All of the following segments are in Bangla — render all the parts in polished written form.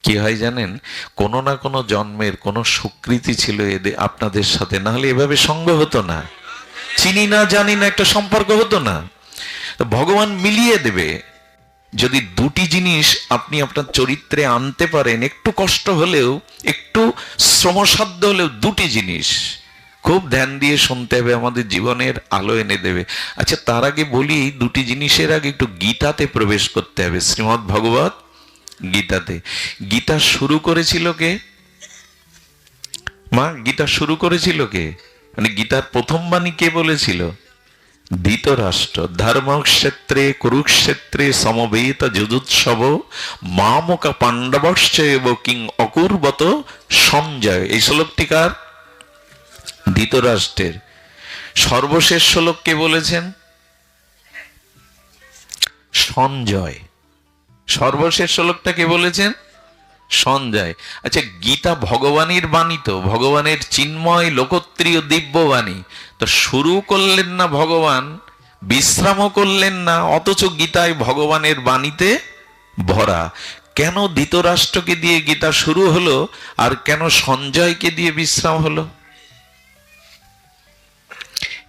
কি হয় জানেন, কোনো না কোনো জন্মের কোনো স্বীকৃতি ছিল এদের আপনাদের সাথে, না হলে এভাবে সঙ্গ হতো না। চিনি না জানি না একটা সম্পর্ক হতো না। তো ভগবান মিলিয়ে দেবে। যদি দুটি জিনিস আপনি আপনার চরিত্রে আনতে পারেন, একটু কষ্ট হলেও, একটু শ্রমসাধ্য হলেও, দুটি জিনিস খুব ধ্যান দিয়ে শুনতে হবে, আমাদের জীবনের আলো এনে দেবে। আচ্ছা, তার আগে বলি, দুটি জিনিসের আগে একটু গীতাতে প্রবেশ করতে হবে, শ্রীমদ্ ভগবত গীতাতে। গীতা শুরু করেছিল কে মা? গীতা শুরু করেছিল কে? মানে গীতার প্রথম বাণী কে বলেছিল? ধৃতরাষ্ট্র। ধর্মক্ষেত্রে কুরুক্ষেত্রে সমবেত যুজুৎসব মামক পাণ্ডবশ্চ এব কিং অকুর্বত সঞ্জয়। এই শ্লোকটি কার? ধৃতরাষ্ট্রের। সর্বশেষ শ্লোক কে বলেছেন? সঞ্জয়। সর্বশেষ শ্লোকটা কে বলেছেন? সঞ্জয়। আচ্ছা, গীতা ভগবানের বাণী, তো ভগবানের চিন্ময় লোকত্রীয় দিব্য বাণী। তো শুরু করলেন না ভগবান, বিশ্রামও করলেন না, অথচ গীতায় ভগবানের বাণীতে ভরা। কেন ধৃতরাষ্ট্রকে দিয়ে গীতা শুরু হলো, আর কেন সঞ্জয়কে দিয়ে বিশ্রাম হলো?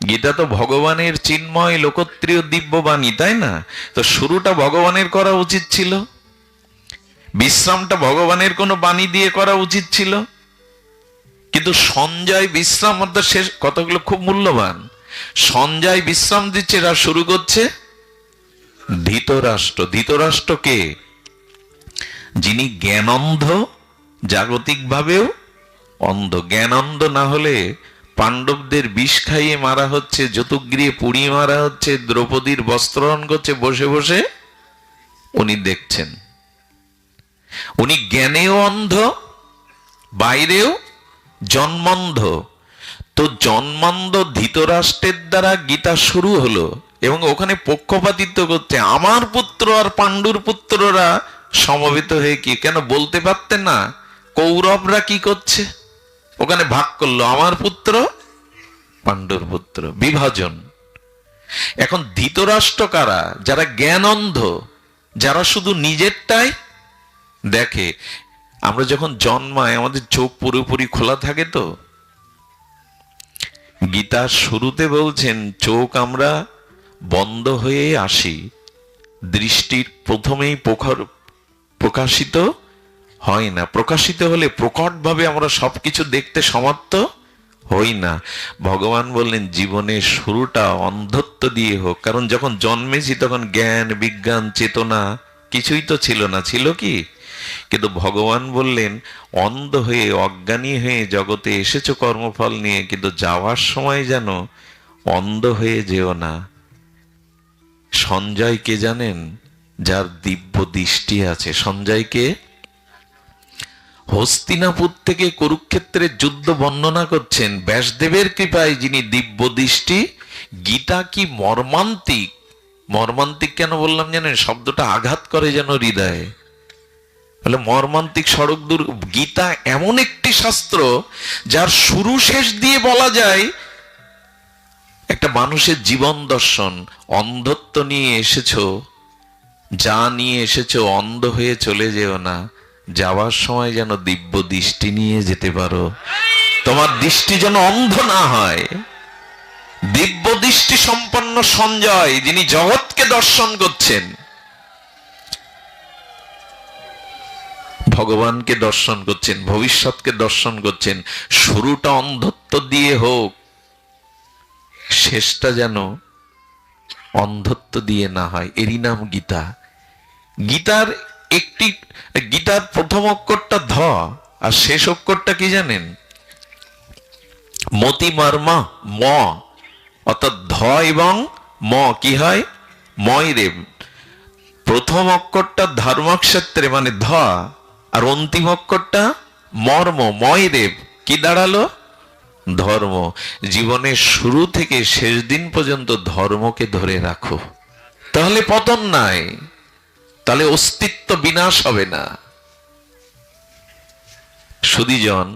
গীতা তো ভগবানের চিন্ময় লোকত্রীয় দিব্য বাণী, তাই না? তো শুরুটা ভগবানের করা উচিত ছিল, বিশ্রামটা ভগবানের কোনো বাণী দিয়ে করা উচিত ছিল। কিন্তু সঞ্জয় বিশ্রাম, অর্থাৎ শেষ কতগুলো খুব মূল্যবান। সঞ্জয় বিশ্রাম দিচ্ছে, আর শুরু করছে ধৃতরাষ্ট্র। ধৃতরাষ্ট্রকে, যিনি জ্ঞানন্ধ, জাগতিক ভাবেও অন্ধ। জ্ঞানন্ধ না হলে পাণ্ডবদের বিষ খাইয়ে মারা হচ্ছে, যতুগৃহে পুড়িয়ে মারা হচ্ছে, দ্রৌপদীর বস্ত্রহরণ করছে, বসে বসে উনি দেখছেন। উনি জ্ঞানেও অন্ধ, বাইরেও জন্মন্ধ। তো জন্মান্ধ ধৃতরাষ্ট্রের দ্বারা গীতা শুরু হলো, এবং ওখানে পক্ষপাতিত্ব করতে আমার পুত্র আর পাণ্ডুর পুত্ররা সমবেত হয়ে কি কেন বলতে পারতেন না? কৌরবরা কি করছে ওখানে ভাগ করলো, আমার পুত্র পাণ্ডুর পুত্র, বিভাজন। এখন ধৃতরাষ্ট্র কারা? যারা জ্ঞান অন্ধ, যারা শুধু নিজেরটাই দেখে। আমরা যখন জন্মায় আমাদের চোখ পুরোপুরি খোলা থাকে, তো গীতার শুরুতে বলছেন চোখ আমরা বন্ধ হয়ে আসি, দৃষ্টির প্রথমেই প্রকাশিত হয় না। প্রকাশিত হলে প্রকটভাবে আমরা সবকিছু দেখতে সমর্থ হই না। ভগবান বললেন জীবনের শুরুটা অন্ধত্ব দিয়ে হোক, কারণ যখন জন্মেছি তখন জ্ঞান বিজ্ঞান চেতনা কিছুই তো ছিল না। ছিল কি? কিন্তু ভগবান বললেন অন্ধ হয়ে অজ্ঞানী হয়ে জগতে এসেছো কর্মফল নিয়ে, কিন্তু যাওয়ার সময় যেন অন্ধ হয়ে যেও না। সঞ্জয় কে জানেন? যার দিব্য দৃষ্টি আছে। সঞ্জয়কে হস্তিনাপুর থেকে কুরুক্ষেত্রের যুদ্ধ বর্ণনা করছেন ব্যাসদেবের কৃপায়, যিনি দিব্য দৃষ্টি। গীতা কি মর্মান্তিক! মর্মান্তিক কেন বললাম জানেন? শব্দটা আঘাত করে যেন হৃদয়ে। বলে মর্মান্তিক সড়ক দূর। গীতা এমন একটি শাস্ত্র যার শুরু শেষ দিয়ে বলা যায় একটা মানুষের জীবন দর্শন। অন্ধত্ব নিয়ে এসেছো, যা নিয়ে এসেছো অন্ধ হয়ে চলে যেও না, যাওয়ার সময় যেন দিব্য দৃষ্টি নিয়ে যেতে পারো। তোমার দৃষ্টি যেন অন্ধ না হয়। দিব্য দৃষ্টি সম্পন্ন সঞ্জয়, যিনি জগৎকে দর্শন করছেন, ভগবানকে দর্শন করছেন, ভবিষ্যৎকে দর্শন করছেন। শুরুটা অন্ধত্ব দিয়ে হোক, শেষটা যেন অন্ধত্ব দিয়ে না হয়। এরই নাম গীতা। গীতার প্রথম অক্ষরটা ধ, আর শেষ অক্ষরটা কি জানেন? মতি মর্মা ম, অর্থাৎ ধ এবং ম কি হয়? ময় রে। প্রথম অক্ষরটা ধর্মক্ষেত্রে মানে ধ, আর অন্তিম অক্ষরটা মর্ম ময় রেব, কি দাঁড়ালো? ধর্ম। জীবনের শুরু থেকে শেষ দিন পর্যন্ত ধর্মকে ধরে রাখো, তাহলে পতন নাই, তাহলে অস্তিত্ব বিনাশ হবে না। সুধীজন,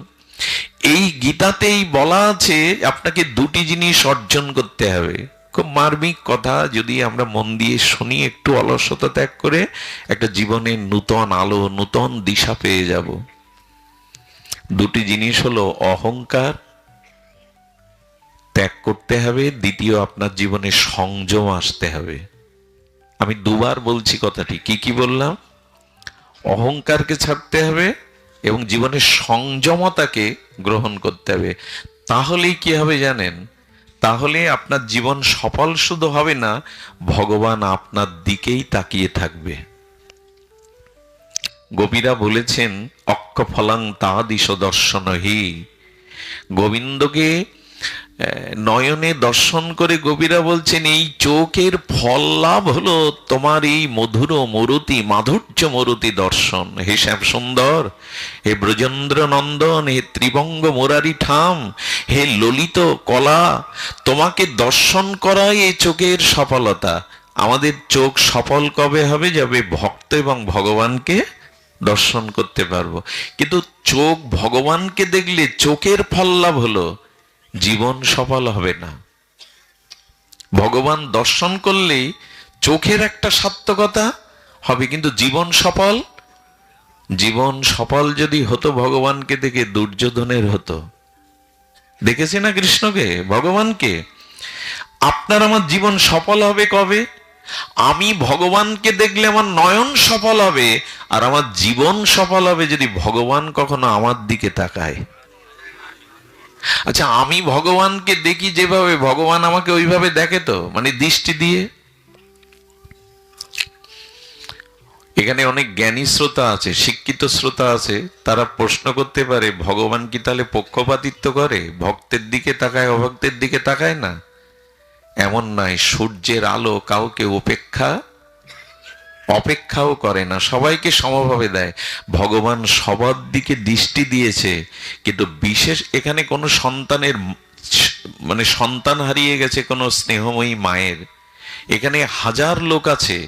এই গীতাতেই বলা আছে আপনাকে দুটি জিনিস অর্জন করতে হবে। খুব মার্মিক কথা, যদি আমরা মন দিয়ে শুনি, একটু অলসতা ত্যাগ করে একটা জীবনের নূতন আলো, নূতন দিশা পেয়ে যাব। দুটি জিনিস হলো, অহংকার ত্যাগ করতে হবে, দ্বিতীয় আপনার জীবনে সংযম আসতে হবে। আমি দুবার বলছি কথাটি, কি কি বললাম? অহংকারকে ছাড়তে হবে এবং জীবনের সংযমতাকে গ্রহণ করতে হবে। তাহলেই কি হবে জানেন? তাহলে আপনার জীবন সফল শুধু হবে না, ভগবান আপনার দিকেই তাকিয়ে থাকবে। গোপীরা বলেছেন, অক্ষ ফলং তাদিশ দর্শনহি। গোবিন্দকে নয়নে দর্শন করে গোপীরা বলছেন, এই চোখের ফল লাভ হলো তোমার এই মধুর মরুতি, মাধুর্য মরুতি দর্শন। হে শ্যাম সুন্দর, হে ব্রজেন্দ্র নন্দন, হে ত্রিবঙ্গ মুরারি ঠাম, হে ললিত কলা, তোমাকে দর্শন করাই এই চোখের সফলতা। আমাদের চোখ সফল কবে হবে? যাবে ভক্ত এবং ভগবানকে দর্শন করতে পারবো। কিন্তু চোখ ভগবানকে দেখলে চোখের ফল লাভ হলো, জীবন সফল হবে না। ভগবান দর্শন করলে চোখের একটা সার্থকতা হবে, কিন্তু জীবন সফল। জীবন সফল যদি হতো ভগবানকে দেখে, দুর্যোধনের হতো। দেখেছি না কৃষ্ণকে, ভগবানকে? আপনার আমার জীবন সফল হবে কবে? আমি ভগবানকে দেখলে আমার নয়ন সফল হবে, আর আমার জীবন সফল হবে যদি ভগবান কখনো আমার দিকে তাকায়। আচ্ছা, আমি ভগবানকে দেখি যেভাবে, ভগবান আমাকে ওইভাবে দেখে তো? মানে দৃষ্টি দিয়ে। এখানে অনেক জ্ঞানী শ্রোতা আছে, শিক্ষিত শ্রোতা আছে, তারা প্রশ্ন করতে পারে, ভগবান কি তাহলে পক্ষপাতিত্ব করে? ভক্তের দিকে তাকায়, অভক্তের দিকে তাকায় না? এমন নয়। সূর্যের আলো কাউকে অপেক্ষাও করে না, সবাইকে সমভাবে দেয়। ভগবান সবার দিকে দৃষ্টি দিয়েছে, কিন্তু বিশেষ এখানে কোনো সন্তানের, মানে সন্তান হারিয়ে গেছে কোনো স্নেহময়ী মায়ের, এখানে হাজার লোক আছে,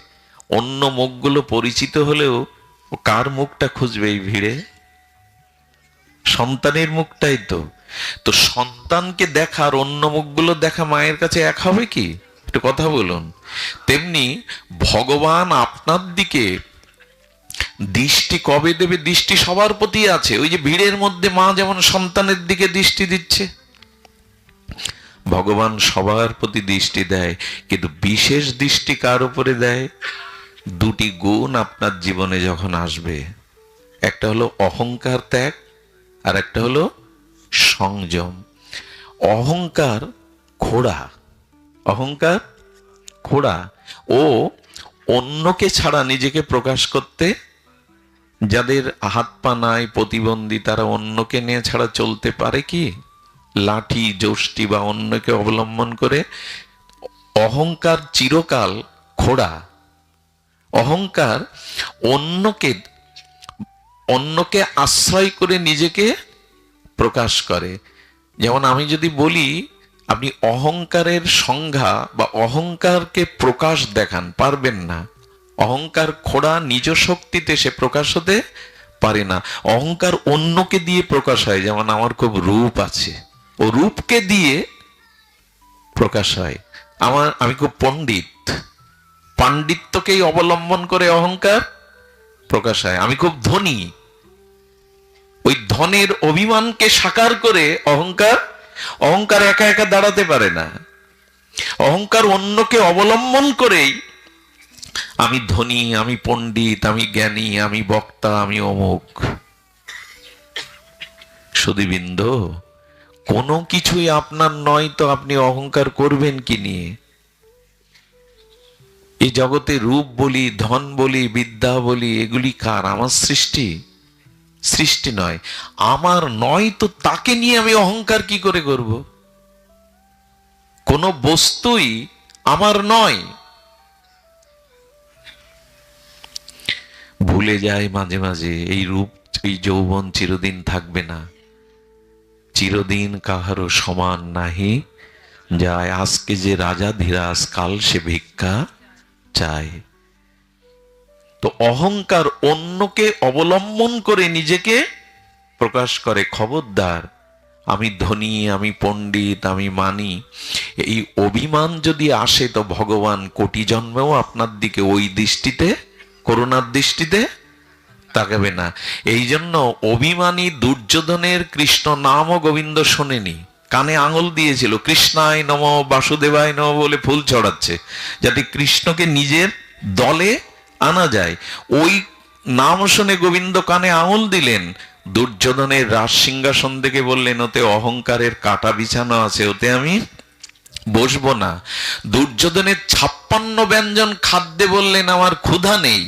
অন্য মুখগুলো পরিচিত হলেও কার মুখটা খুঁজবে এই ভিড়ে? সন্তানের মুখটাই তো। তো সন্তানকে দেখার অন্য মুখগুলো দেখা মায়ের কাছে এক হবে কি? একটু কথা বলুন। তেমনি ভগবান আপনার দিকে দৃষ্টি কবে দেবে? দৃষ্টি সবার প্রতি আছে। ওই যে ভিড়ের মধ্যে মা যেমন সন্তানের দিকে দৃষ্টি দিচ্ছে, ভগবান সবার প্রতি দৃষ্টি দেয়, কিন্তু বিশেষ দৃষ্টি কার উপরে দেয়? দুটি গুণ আপনার জীবনে যখন আসবে, একটা হলো অহংকার ত্যাগ, আর একটা হলো সংযম। অহংকার ঘোড়া, অহংকার ঘোড়া, ও অন্যকে ছাড়া নিজেকে প্রকাশ করতে, যাদের হাত পা নাই, প্রতিবন্ধী, তারা অন্যকে নিয়ে ছাড়া চলতে পারে কি? লাঠি যষ্টি বা অন্যকে অবলম্বন করে। অহংকার চিরকাল ঘোড়া। অহংকার অন্যকে আশ্রয় করে নিজেকে প্রকাশ করে। যেমন আমি যদি বলি, আপনি অহংকারের সংজ্ঞা বা অহংকারকে প্রকাশ দেখান, পারবেন না। অহংকার ঘোড়া, নিজ শক্তিতে সে প্রকাশ হতে পারে না। অহংকার অন্যকে দিয়ে প্রকাশ হয়। যেমন আমার খুব রূপ আছে, ও রূপকে দিয়ে প্রকাশ হয়। আমি খুব পণ্ডিত, পাণ্ডিত্যকেই অবলম্বন করে অহংকার প্রকাশ হয়। আমি খুব ধনী, ওই ধনের অভিমানকে সাকার করে অহংকার একা একা দাঁড়াতে পারে না। অহংকার অন্যকে অবলম্বন করেই আমি ধনী, আমি পণ্ডিত, আমি জ্ঞানী, আমি বক্তা, আমি অমুক। সুধীবৃন্দ, কোনো কিছুই আপনার নয় তো আপনি অহংকার করবেন কি নিয়ে? এই জগতে রূপ বলি, ধন বলি, বিদ্যা বলি, এগুলি কার? আমার সৃষ্টি? সৃষ্টি নয়। আমার নয় তো তাকে নিয়ে আমি অহংকার কি করে করব? কোন বস্তুই আমার নয়। ভুলে যায় মাঝে মাঝে, এই রূপ, এই যৌবন চিরদিন থাকবে না। চিরদিন কাহারও সমান নাহি যায়, আজকে যে রাজা ধীরাজ, কাল সে ভিক্ষা চায়। তো অহংকার অন্যকে অবলম্বন করে নিজেকে প্রকাশ করে। খবরদার, আমি ধনী, আমি পণ্ডিত, আমি মানি, এই অভিমান যদি আসে তো ভগবান কোটি জন্মেও আপনার দিকে ওই দৃষ্টিতে, করুণার দৃষ্টিতে তাকাবে না। এই জন্য অভিমানী দুর্যোধনের কৃষ্ণ নাম ও গোবিন্দ শোনেনি, কানে আঙুল দিয়েছিল, কৃষ্ণায় নম বাসুদেবায় নম বলে ফুল চড়াচ্ছে, যাতে কৃষ্ণকে নিজের দলে আনা যায়। ওই নাম শুনে গোবিন্দ কানে আঙুল দিলেন। দুর্যোধনের রাজ সিংহাসন থেকে বললেন, ওতে অহংকারের কাটা বিছানো আছে, ওতে আমি বসবো না। দুর্যোধনের 56 ব্যঞ্জন খাদ্যে বললেন, আমার ক্ষুধা নেই।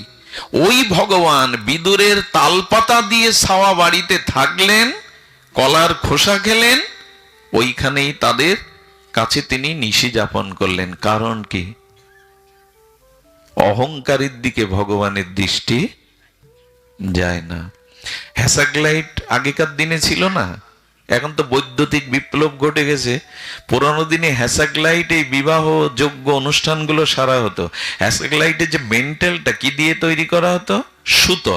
ওই ভগবান বিদুরের তালপাতা দিয়ে ছাওয়া বাড়িতে থাকলেন, কলার খোসা খেলেন, ওইখানেই তাদের কাছে তিনি নিশি যাপন করলেন। কারণ কি? অহংকারের দিকে ভগবানের দৃষ্টি যায় না। হ্যাসাগ্লাইট আগেকার দিনে ছিল না, এখন তো বৈদ্যুতিক বিপ্লব ঘটে গেছে। পুরানো দিনে হ্যাসাগ্লাইট এই বিবাহ যোগ্য অনুষ্ঠানগুলো সারা হতো। হ্যাসাগ্লাইটের যে মেন্টালটা কি দিয়ে তৈরি করা হতো? সুতো।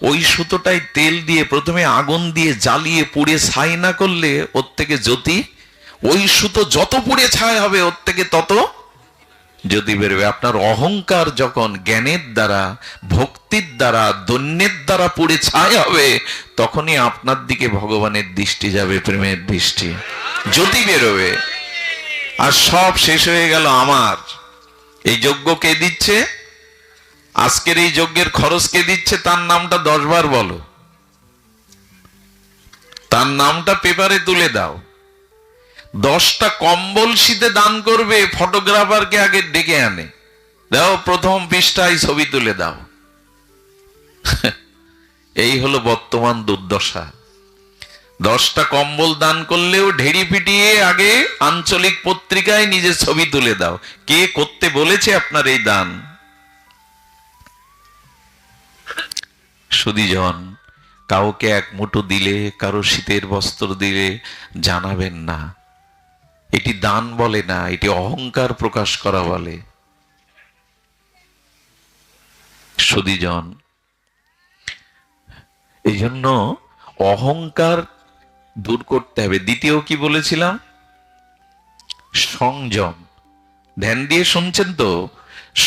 ওই সুতোটাই তেল দিয়ে প্রথমে আগুন দিয়ে জ্বালিয়ে পুড়ে ছাই না করলে ওর থেকে জ্যোতি, ওই সুতো যত পুড়ে ছাই হবে ওর থেকে তত যদি বেরোবে। আপনার অহংকার যখন জ্ঞানের দ্বারা, ভক্তির দ্বারা, দৈন্যের দ্বারা পুড়ে ছাই হবে, তখনই আপনার দিকে ভগবানের দৃষ্টি যাবে, প্রেমের দৃষ্টি, জ্যোতি বেরোবে। আর সব শেষ হয়ে গেল আমার। এই যজ্ঞ কে দিচ্ছে? আজকের এই যজ্ঞের খরচ কে দিচ্ছে? তার নামটা 10 বার বলো, তার নামটা পেপারে তুলে দাও। 10টা কম্বল শীতে দান করবে, ফটোগ্রাফারকে আগে ডেকে আনে, দাও প্রথম পৃষ্ঠায় ছবি তুলে দাও। এই হলো বর্তমান দুর্দশা। 10টা কম্বল দান করলেও ঢেড়ি পিটিয়ে আগে আঞ্চলিক পত্রিকায় নিজের ছবি তুলে দাও। কে করতে বলেছে আপনার এই দান? সুধীজন, কাউকে এক মুঠো দিলে, কারো শীতের বস্ত্র দিলে জানাবেন না, এটি দান বলে না, এটি অহংকার প্রকাশ করা বলে। সুধীজন, এই জন্য অহংকার দূর করতে হবে। দ্বিতীয় কি বলেছিলাম? সংযম। ধ্যান দিয়ে শুনছেন তো?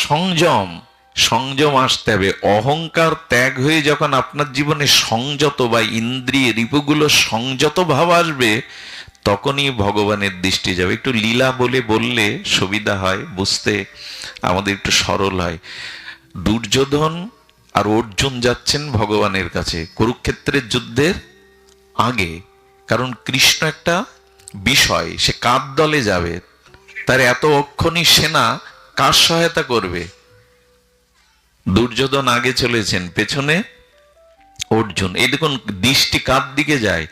সংযম, সংযম আসতে হবে। অহংকার ত্যাগ হয়ে যখন আপনার জীবনে সংযত বা ইন্দ্রিয় রিপুগুলো সংযত ভাব আসবে, তখনই ভগবানের দৃষ্টি যাবে। একটু লীলা বললে সুবিধা হয় বুঝতে, আমাদের একটু সরল হয়। দুর্যোধন আর অর্জুন যাচ্ছেন ভগবানের কাছে কুরুক্ষেত্রের যুদ্ধের আগে। কারণ কৃষ্ণ একটা বিষয়, সে কার দলে যাবে? তার এত অক্ষণী সেনা কার সহায়তা করবে? দুর্যোধন আগে চলেছেন, পেছনে অর্জুন। এই দেখুন দৃষ্টি কার দিকে যায়?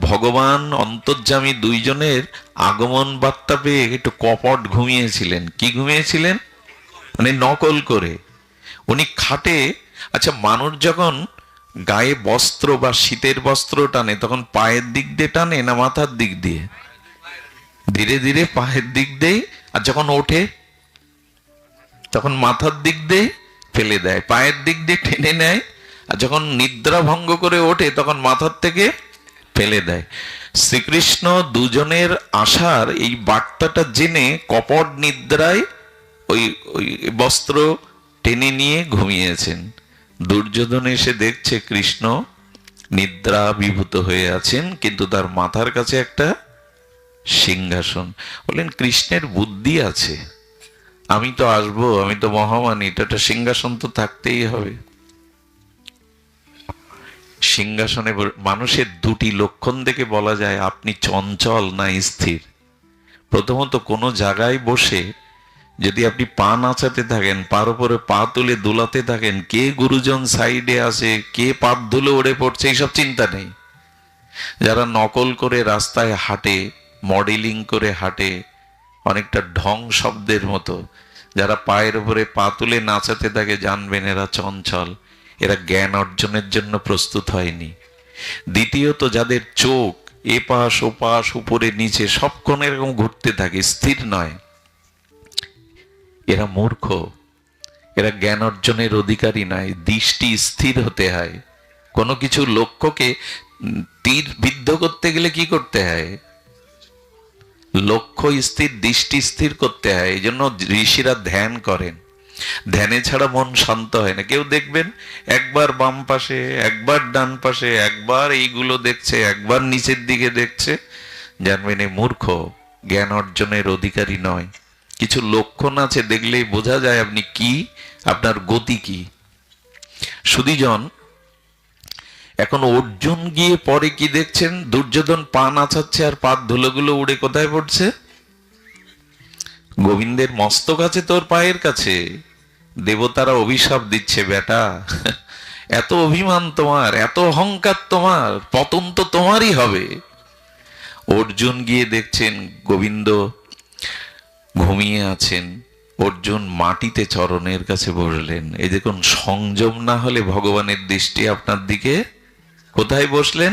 ভগবান অন্তর্যামী দুইজনের আগমন বার্তা পেয়ে একটু কপট ঘুমিয়েছিলেন। কি ঘুমিয়েছিলেন? মানে নকল করে। উনি খাটে, আচ্ছা মানুষ যখন গায়ে বস্ত্র বা শীতের বস্ত্র টানে তখন পায়ের দিক দিয়ে টানে না মাথার দিক দিয়ে? ধীরে ধীরে পায়ের দিক দিয়ে। আর যখন ওঠে তখন মাথার দিক দিয়ে ফেলে দেয়, পায়ের দিক দিয়ে টেনে নেয়। আর যখন নিদ্রা ভঙ্গ করে ওঠে তখন মাথার থেকে ফেলে দেয়। শ্রীকৃষ্ণ দুজনের আসার এই বার্তাটা জেনে কপট নিদ্রায় ওই ওই বস্ত্র টেনে নিয়ে ঘুমিয়েছেন। দুর্যোধন এসে দেখছে কৃষ্ণ নিদ্রা বিভূত হয়ে আছেন, কিন্তু তার মাথার কাছে একটা সিংহাসন। বললেন কৃষ্ণের বুদ্ধি আছে, আমি তো আসবো, আমি তো মহামানী, এটা একটা সিংহাসন তো থাকতেই হবে। সিংহাসনে মানুষের দুটি লক্ষণ দেখে বলা যায় আপনি চঞ্চল না স্থির। প্রথমত কোনো জায়গায় বসে যদি আপনি পা নাচাতে থাকেন, পার উপরে পা তুলে দুলাতে থাকেন, কে গুরুজন সাইডে আসে, কে পাত ধুলে ওড়ে পড়ছে, এইসব চিন্তা নেই। যারা নকল করে রাস্তায় হাঁটে, মডেলিং করে হাঁটে, অনেকটা ঢং শব্দের মতো, যারা পায়ের উপরে পা তুলে নাচাতে থাকে, জানবেন এরা চঞ্চল, এরা জ্ঞান অর্জনের জন্য প্রস্তুত হয়নি। দ্বিতীয়ত যাদের চোখ এপাশ ওপাশ উপরে নিচে সবক্ষণ এরকম ঘুরতে থাকে, স্থির নয়, এরা মূর্খ, এরা জ্ঞান অর্জনের অধিকারী নয়। দৃষ্টি স্থির হতে হয়। কোনো কিছু লক্ষ্যকে তীর বিদ্ধ করতে গেলে কি করতে হয়? লক্ষ্য স্থির, দৃষ্টি স্থির করতে হয়। এই জন্য ঋষিরা ধ্যান করেন। ধ্যানে ছাড়া মন শান্ত হয় না। কেউ দেখবেন একবার বাম পাশে, একবার ডান পাশে, একবার এইগুলো দেখছে, একবার নিচের দিকে দেখছে, জানবেন এই মূর্খ, জ্ঞান অর্জনের অধিকারী নয়। কিছু লক্ষণ আছে, দেখলেই বোঝা যায় আপনি কি, আপনার গতি কি। সুধীজন, এখন অর্জুন গিয়ে পরে কি দেখছেন, দুর্যোধন পা নাচাচ্ছে আর পাত ধুলোগুলো উড়ে কোথায় পড়ছে? গোবিন্দের মস্তক আছে তোর পায়ের কাছে। দেবতারা অভিশাপ দিচ্ছে, বেটা এত অভিমান তোমার, এত অহংকার তোমার, পতন তো তোমারই হবে। অর্জুন গিয়ে দেখছেন গোবিন্দ ঘুমিয়ে আছেন, অর্জুন মাটিতে চরণের কাছে বসলেন। এই দেখুন, সংযম না হলে ভগবানের দৃষ্টি আপনার দিকে কোথায় বসলেন?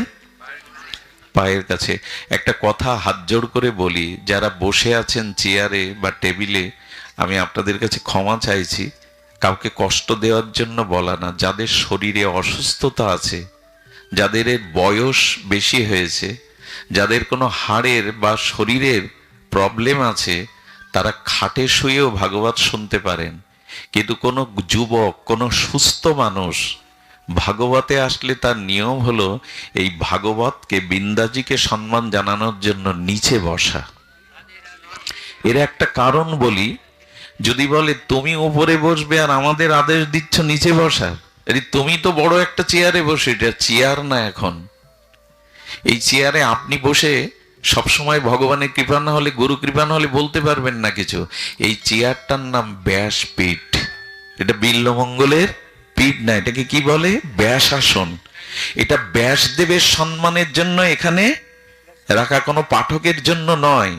পায়ের কাছে। একটা কথা হাত জোড় করে বলি, যারা বসে আছেন চেয়ারে বা টেবিলে, আমি আপনাদের কাছে ক্ষমা চাইছি, কাউকে কষ্ট দেওয়ার জন্য বলা না। যাদের শরীরে অসুস্থতা আছে, যাদের বয়স বেশি হয়েছে, যাদের কোনো হাড়ের বা শরীরের প্রবলেম আছে, তারা খাটে শুয়েও ভাগবত শুনতে পারেন। কিন্তু কোনো যুবক, কোনো সুস্থ মানুষ ভাগবতে আসলে তার নিয়ম হলো এই ভাগবতকে, বিন্দাজিকে সম্মান জানানোর জন্য নিচে বসা। এর একটা কারণ বলি, যদি বলে তুমি উপরে বসবে আর আমাদের আদেশ দিচ্ছ নিচে বসার, তুমি তো বড় একটা চেয়ারে বসে, এটা চেয়ার না। এখন এই চেয়ারে আপনি বসে সবসময় ভগবানের কৃপা না হলে, গুরু কৃপা না হলে বলতে পারবেন না কিছু। এই চেয়ারটার নাম ব্যাসপীঠ। এটা বিল্বমঙ্গলের পীঠ না, এটাকে কি বলে? ব্যাসাসন। এটা ব্যাসদেবের সম্মানের জন্য এখানে রাখা, কোনো পাঠকের জন্য নয়।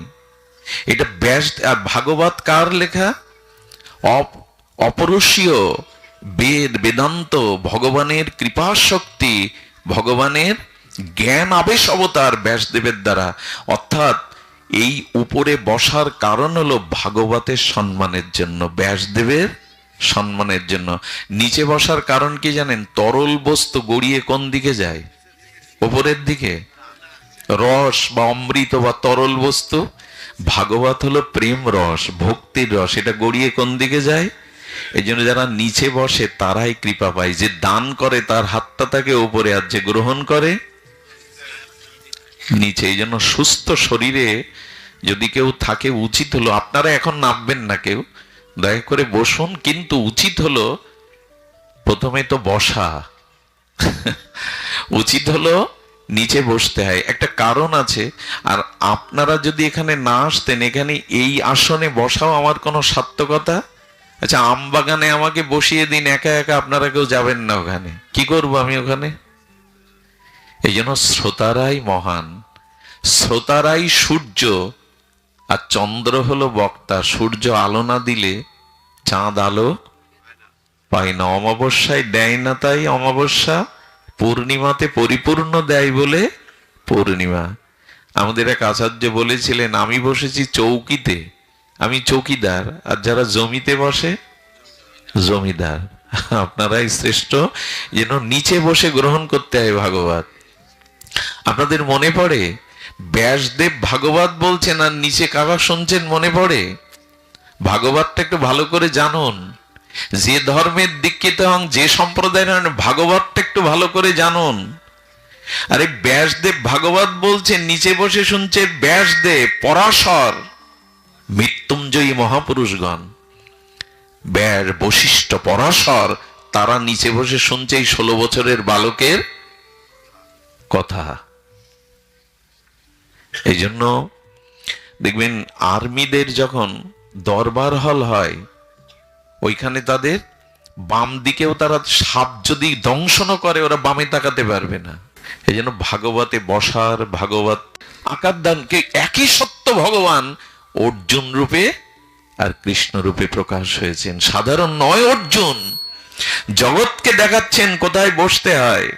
এটা ব্যাস। আর ভাগবত কার লেখা? অপরূষীয় বেদ, বেদান্ত, ভগবানের কৃপা শক্তি, ভগবানের জ্ঞান আবেশ অবতার ব্যাসদেবের দ্বারা। অর্থাৎ এই উপরে বসার কারণ হলো ভাগবতের সম্মানের জন্য, ব্যাসদেবের সম্মানের জন্য। নিচে বসার কারণ কি জানেন? তরল বস্তু গড়িয়ে কোন দিকে যায়? উপরের দিকে। রস বা অমৃত বা তরল বস্তু, ভাগবত হলো প্রেম রস, ভক্তির রস, এটা গড়িয়ে কোন দিকে যায়? এই জন্য যারা নিচে বসে তারাই কৃপা পায়। যে দান করে তার হাতটা থাকে উপরে, আর যে গ্রহণ করে নিচে। এই জন্য সুস্থ শরীরে যদি কেউ থাকে, উচিত হলো, আপনারা এখন নামবেন না কেউ, দয়া করে বসুন, কিন্তু উচিত হলো প্রথমে তো বসা উচিত হলো নিচে বসতে হয়, একটা কারণ আছে। আর আপনারা যদি এখানে না আসতেন, এখানে এই আসনে বসাও আমার কোনো সার্থকতা। আচ্ছা, আম বাগানে আমাকে বসিয়ে দিন একা একা, আপনারা কেউ যাবেন না ওখানে, কি করব আমি ওখানে? এই জন্য শ্রোতারাই মহান, শ্রোতারাই সূর্য, আর চন্দ্র হলো বক্তা। সূর্য আলো না দিলে চাঁদ আলো পায় না, অমাবস্যায় দেয় না, তাই অমাবস্যা, পূর্ণিমাতে পরিপূর্ণ দেয় বলে পূর্ণিমা। আমাদের এক আচার্য বলেছিলেন, আমি বসেছি চৌকিতে, আমি চৌকিদার, আর যারা জমিতে বসে জমিদার। আপনারাই শ্রেষ্ঠ, যেন নিচে বসে গ্রহণ করতে হয় ভাগবত। আপনাদের মনে পড়ে ব্যাসদেব ভাগবত বলছেন আর নিচে কারা শুনছেন? মনে পড়ে? ভাগবতটা একটু ভালো করে জানুন। যে ধর্মের দীক্ষিত হন, যে সম্প্রদায়ের, ভাগবতটা একটু ভালো করে জানুন। আরে ব্যাসদেব ভাগবত বলছেন, নিচে বসে শুনছে ব্যাসদেব, পরাশর, মৃত্যুঞ্জয়ী মহাপুরুষগণ, ব্যাস, বশিষ্ঠ, পরাশর, তারা নিচে বসে শুনছে এই 16 বছরের বালকের কথা। এই জন্য দেখবেন আর্মিদের যখন দরবার হল হয়, ওইখানে তাদের বাম দিকেও, তারা সাপ যদি দংশন করে ওরা বামে তাকাতে পারবে না। এই জন্য ভাগবতে বসার, ভাগবত আকার দানকে, একই সত্য ভগবান অর্জুন রূপে আর কৃষ্ণ রূপে প্রকাশ হয়েছেন। সাধারণ নয়, অর্জুন জগৎকে দেখাচ্ছেন কোথায় বসতে হয়।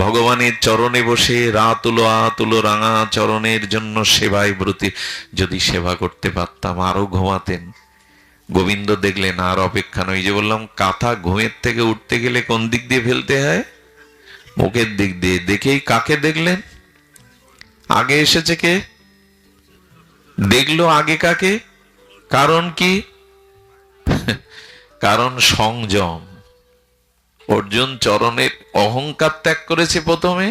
ভগবানের চরণে বসে রাতুলো আতুলো রাঙা চরণের জন্য সেবায় ব্রতী। যদি সেবা করতে পারতাম আরো ঘুমাতেন। গোবিন্দ দেখলেন আর অপেক্ষা নয়। যে বললাম, কাঁথা ঘুমের থেকে উঠতে গেলে কোন দিক দিয়ে ফেলতে হয়? মুখের দিক দিয়ে। দেখেই কাকে দেখলেন? আগে এসেছে কে? দেখলো আগে কাকে? কারণ কি? কারণ সংযম। অর্জুন চরণের অহংকার ত্যাগ করেছে প্রথমে,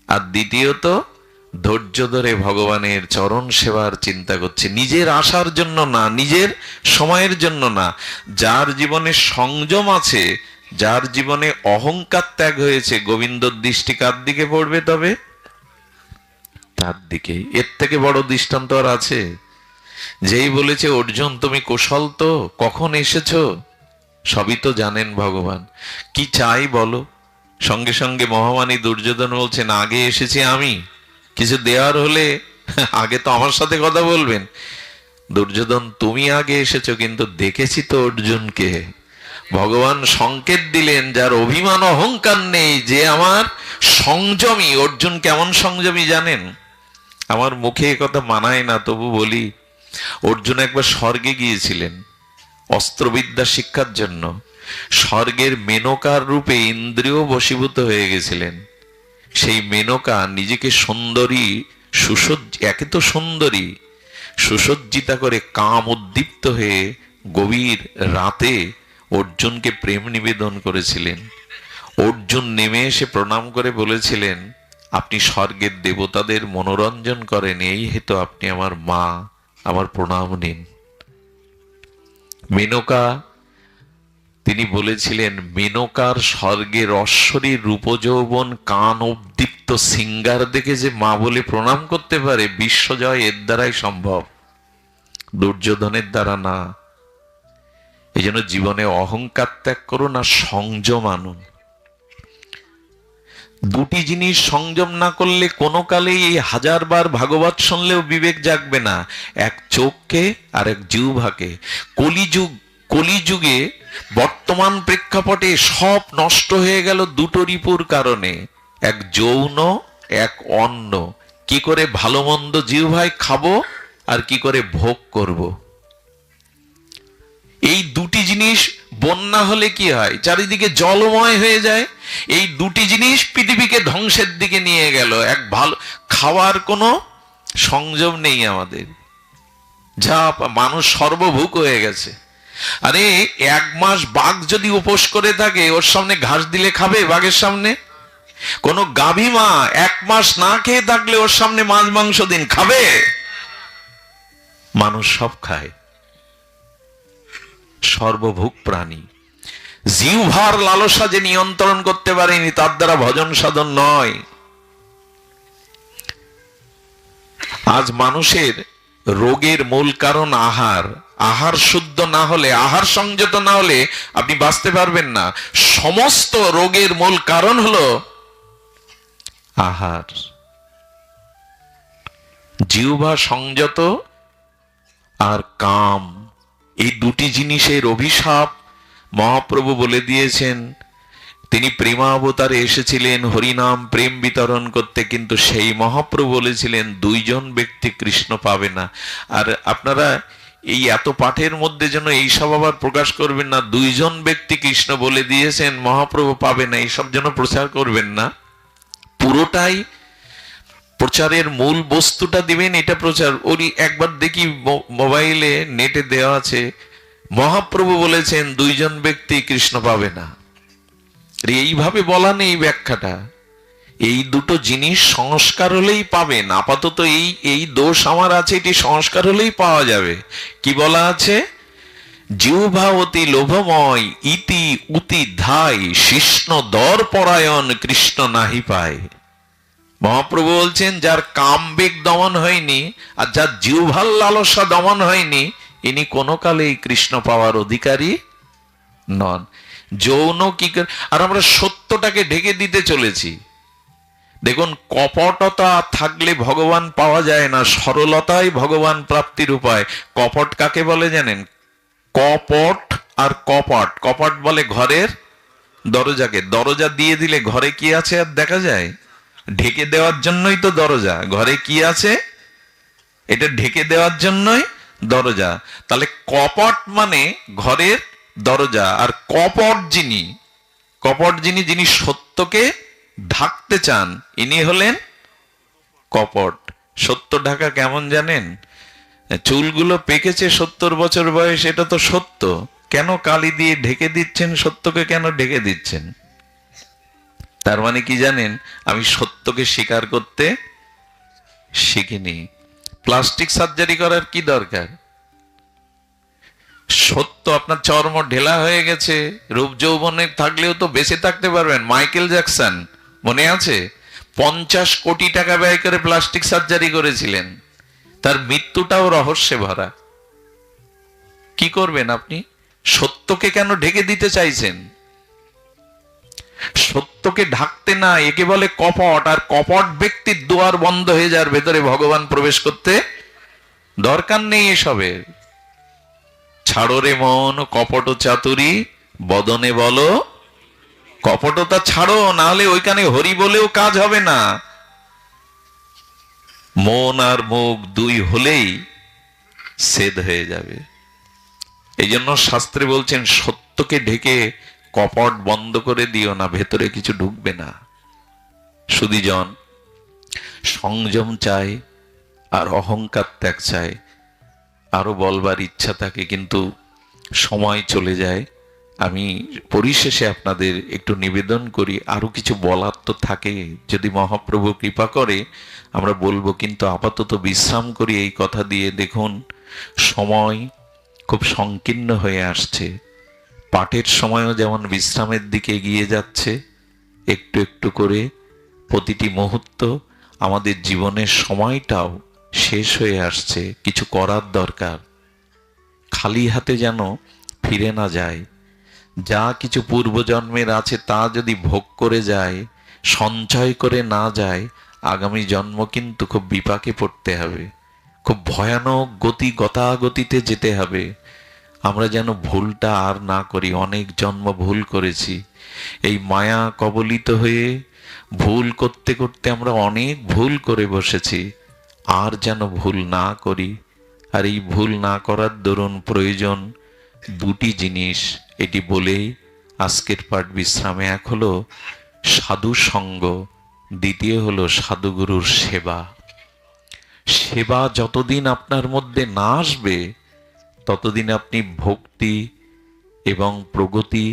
আর দ্বিতীয়ত ধৈর্য ধরে ভগবানের চরণ সেবার চিন্তা করছে, নিজের আশার জন্য না, নিজের সময়ের জন্য না। যার জীবনে সংযম আছে, যার জীবনে অহংকার ত্যাগ হয়েছে, গোবিন্দর দৃষ্টি কার দিকে পড়বে? তবে তার দিকে। এর থেকে বড় দৃষ্টান্ত আর আছে? যেই বলেছে অর্জুন তুমি কুশল তো, কখন এসেছো? সবই তো জানেন ভগবান, কি চাই বলো? সঙ্গে সঙ্গে মহামানী দুর্যোধন বলছেন আগে এসেছি আমি, কিছু দেওয়ার হলে আগে তো আমার সাথে কথা বলবেন। দুর্যোধন তুমি আগে এসেছো, কিন্তু দেখেছি তো অর্জুনকে। ভগবান সংকেত দিলেন যার অভিমান অহংকার নেই, যে আমার সংযমী। অর্জুন কেমন সংযমী জানেন? আমার মুখে কথা মানায় না, তবু বলি। অর্জুন একবার স্বর্গে গিয়েছিলেন অস্ত্রবিদ্যা শিক্ষার জন্য। স্বর্গের মেনকার রূপে ইন্দ্রিয় বশীভূত হয়ে গেছিলেন। সেই মেনকা নিজেকে সুন্দরী, একে তো সুন্দরী, সুসজ্জিতা করে কাম উদ্দীপ্ত হয়ে গভীর রাতে অর্জুনকে প্রেম নিবেদন করেছিলেন। অর্জুন নেমে এসে প্রণাম করে বলেছিলেন আপনি স্বর্গের দেবতাদের মনোরঞ্জন করেন, এই হেতু আপনি আমার মা, আমার প্রণাম নিন। মেনকা, তিনি বলেছিলেন মেনকার স্বর্গের অশ্বরীর রূপযৌবন কান উদ্দীপ্ত সিঙ্গার দেখে যে মা বলে প্রণাম করতে পারে, বিশ্বজয় এর দ্বারাই সম্ভব, দুর্যোধনের দ্বারা না। এই জন্য জীবনে অহংকার ত্যাগ করুন আর সংযম আনুন। দুটি জিনিস সংযম না করলে কোনো কালেই এই হাজারবার ভাগবত শুনলেও বিবেক জাগবে না। এক চোখকে আর এক জিহ্বাকে। কলিযুগে বর্তমান প্রেক্ষাপটে সব নষ্ট হয়ে গেল দুটো রিপুর কারণে, এক যৌন, এক অন্ন। কি করে ভালো মন্দ জিহ্বায় খাবো আর কি করে ভোগ করব। এই দুটি জিনিস বন্যা হলে কি হয়? চারিদিকে জলময় হয়ে যায়। এই দুটি জিনিস পৃথিবীকে ধ্বংসের দিকে নিয়ে গেল। এক ভালো খাওয়ার কোনো সংযম নেই আমাদের, যা মানুষ সর্বভুক হয়ে গেছে। আরে এক মাস বাঘ যদি উপোস করে থাকে, ওর সামনে ঘাস দিলে খাবে? বাঘের সামনে? কোন গাভী মা এক মাস না খেয়ে থাকলে ওর সামনে মাছ মাংস দিন, খাবে? মানুষ সব খায়, সর্বভুক প্রাণী। জিহ্বার লালসা যে নিয়ন্ত্রণ করতে পারেনি, তার দ্বারা ভজন সাধন নয়। আজ মানুষের রোগের মূল কারণ আহার। আহার শুদ্ধ না হলে, আহার সংযত না হলে আপনি বাঁচতে পারবেন না। সমস্ত রোগের মূল কারণ হলো আহার। জিহ্বা সংযত আর কাম, এই দুটি জিনিসের অভিশাপ মহাপ্রভু বলে দিয়েছেন। তিনি প্রেমাবতারে এসেছিলেন হরিনাম প্রেম বিতরণ করতে, কিন্তু সেই মহাপ্রভু বলেছিলেন দুইজন ব্যক্তি কৃষ্ণ পাবে না। আর আপনারা এই এত পাঠের মধ্যে যেন এইসব আবার প্রকাশ করবেন না, দুইজন ব্যক্তি কৃষ্ণ বলে দিয়েছেন মহাপ্রভু পাবে না, এইসব যেন প্রচার করবেন না। পুরোটাই প্রচারের মূল বস্তুটা দিবেন, এটা প্রচার। ওই একবার দেখি মোবাইলে নেটে দেওয়া আছে, মহাপ্রভু বলেছেন দুইজন ব্যক্তি কৃষ্ণ পাবে না। এইভাবে বলা নেই ব্যাখ্যাটা। এই দুটো জিনিস সংস্কার হলেই পাবেন। আপাতত এই দোষ আমার আছে, এটি সংস্কার হলেই পাওয়া যাবে। কি বলা আছে? জিহ্বা অতি লোভময়, ইতি উতি ধাই, শিষ্ণ দর পরায়ণ, কৃষ্ণ নাহি পায়। মহাপ্রভু বলছেন যার কামবেগ দমন হয়নি আর যার জিহ্বার লালসা দমন হয়নি, ইনি কোনো কালেই কৃষ্ণ পাওয়ার অধিকারী নন। যৌন কি, আর আমরা সত্যটাকে ঢেকে দিতে চলেছি। দেখুন, কপটতা থাকলে ভগবান পাওয়া যায় না, সরলতাই ভগবান প্রাপ্তির উপায়। কপট কাকে বলে জানেন? কপট আর কপাট। কপাট বলে ঘরের দরজাকে। দরজা দিয়ে দিলে ঘরে কি আছে আর দেখা যায়? ঢেকে দেওয়ার জন্যই তো দরজা। ঘরে কি আছে এটা ঢেকে দেওয়ার জন্যই দরজা। তাহলে কপট মানে ঘরের দরজা। আর কপট যিনি সত্যকে ঢাকতে চান, ইনি হলেন কপট। সত্য ঢাকা কেমন জানেন? চুলগুলো পেকেছে 70 বছর বয়স, এটা তো সত্য। কেন কালি দিয়ে ঢেকে দিচ্ছেন? সত্যকে কেন ঢেকে দিচ্ছেন? তার মানে কি জানেন? আমি সত্যকে স্বীকার করতে শিখিনি। প্লাস্টিক সার্জারি করার কি দরকার? সত্য আপনার চর্ম ঢেলা হয়ে গেছে, রূপ যৌবনে থাকলেও তো বেঁচে থাকতে পারবেন। মাইকেল জ্যাকসন মনে আছে? 50 কোটি টাকা ব্যয় করে প্লাস্টিক সার্জারি করেছিলেন, তার মৃত্যুটাও রহস্যে ভরা। কি করবেন আপনি? সত্যকে কেন ঢেকে দিতে চাইছেন? সত্যকে ঢাকতে না, একে বলে কপট। আর কপট ব্যক্তির দুয়ার বন্ধ হয়ে যাওয়ার ভেতরে ভগবান প্রবেশ করতে দরকার নেই এসবের। ছাড়ো রে মন কপট চাতুরি, বদনে বলো কপটতা ছাড়ো, না হলে ওইখানে হরি বলেও কাজ হবে না। মন আর মুখ দুই হলেই ছেদ হয়ে যাবে। এই জন্য শাস্ত্রে বলছেন সত্যকে ঢেকে কপট বন্ধ করে দিও না, ভেতরে কিছু ঢুকবে না। সুধীজন, সংযম চাই আর অহংকার ত্যাগ চাই। আরো বলবার ইচ্ছা থাকে কিন্তু সময় চলে যায়। আমি পরিশেষে আপনাদের একটু নিবেদন করি, আরো কিছু বলার তো থাকে, যদি মহাপ্রভু কৃপা করে আমরা বলবো, কিন্তু আপাতত বিশ্রাম করি এই কথা দিয়ে। দেখুন, সময় খুব সংকীর্ণ হয়ে আসছে। পাঠের সময়ও যেমন বিশ্রামের দিকে এগিয়ে যাচ্ছে, একটু একটু করে প্রতিটি মুহূর্ত আমাদের জীবনের সময়টাও শেষ হয়ে আসছে। কিছু করার দরকার। খালি হাতে যেন ফিরে না যায়। যা কিছু পূর্বজন্মের আছে তা যদি ভোগ করে যায়, সঞ্চয় করে না যায়, আগামী জন্ম কিন্তু খুব বিপাকে পড়তে হবে। খুব ভয়ানক গতাগতিতে যেতে হবে। আমরা যেন ভুলটা আর না করি। অনেক জন্ম ভুল করেছি। এই মায়া কবলিত হয়ে ভুল করতে করতে আমরা অনেক ভুল করে বসেছি। আর যেন ভুল না করি। আর এই ভুল না করার দরুন প্রয়োজন দুটি জিনিস। এটি বলেই আজকের পাঠ বিশ্রামে। এক হলো সাধু সঙ্গ, দ্বিতীয় হলো সাধুগুরুর সেবা। সেবা যতদিন আপনার মধ্যে না আসবে ততদিন আপনি ভক্তি এবং প্রগতি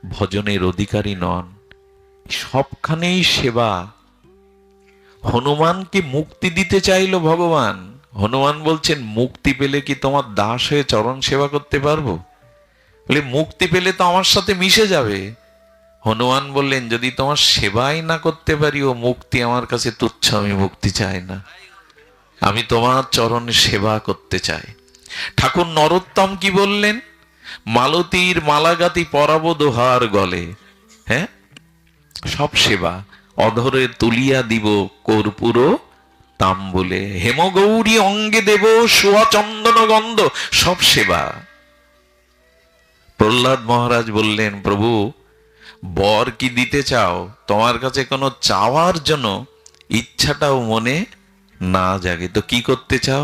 ভজনের অধিকারী নন। সবখানেই সেবা। হনুমানকে মুক্তি দিতে চাইল ভগবান। হনুমান বলছেন, মুক্তি পেলে কি তোমার দাস হয়ে চরণ সেবা করতে পারবো? বলে, মুক্তি পেলে তো আমার সাথে মিশে যাবে। হনুমান বললেন, যদি তোমার সেবাই না করতে পারি, ও মুক্তি আমার কাছে তুচ্ছ। আমি মুক্তি চাই না, আমি তোমার চরণে সেবা করতে চাই। ঠাকুর নরোত্তম কি বললেন? মালতীর মালাগাতি পরাবো দোহার গলে। হ্যাঁ, সব সেবা। অধরে তুলিয়া দিব কর্পূর তাম্বুলে, হেমগৌরী অঙ্গে দেব সোয়া চন্দন গন্ধ। সব সেবা। প্রহ্লাদ মহারাজ বললেন, প্রভু বর কি দিতে চাও? তোমার কাছে কোনো চাওয়ার জন্য ইচ্ছাটাও মনে না জাগে, তো কি করতে চাও?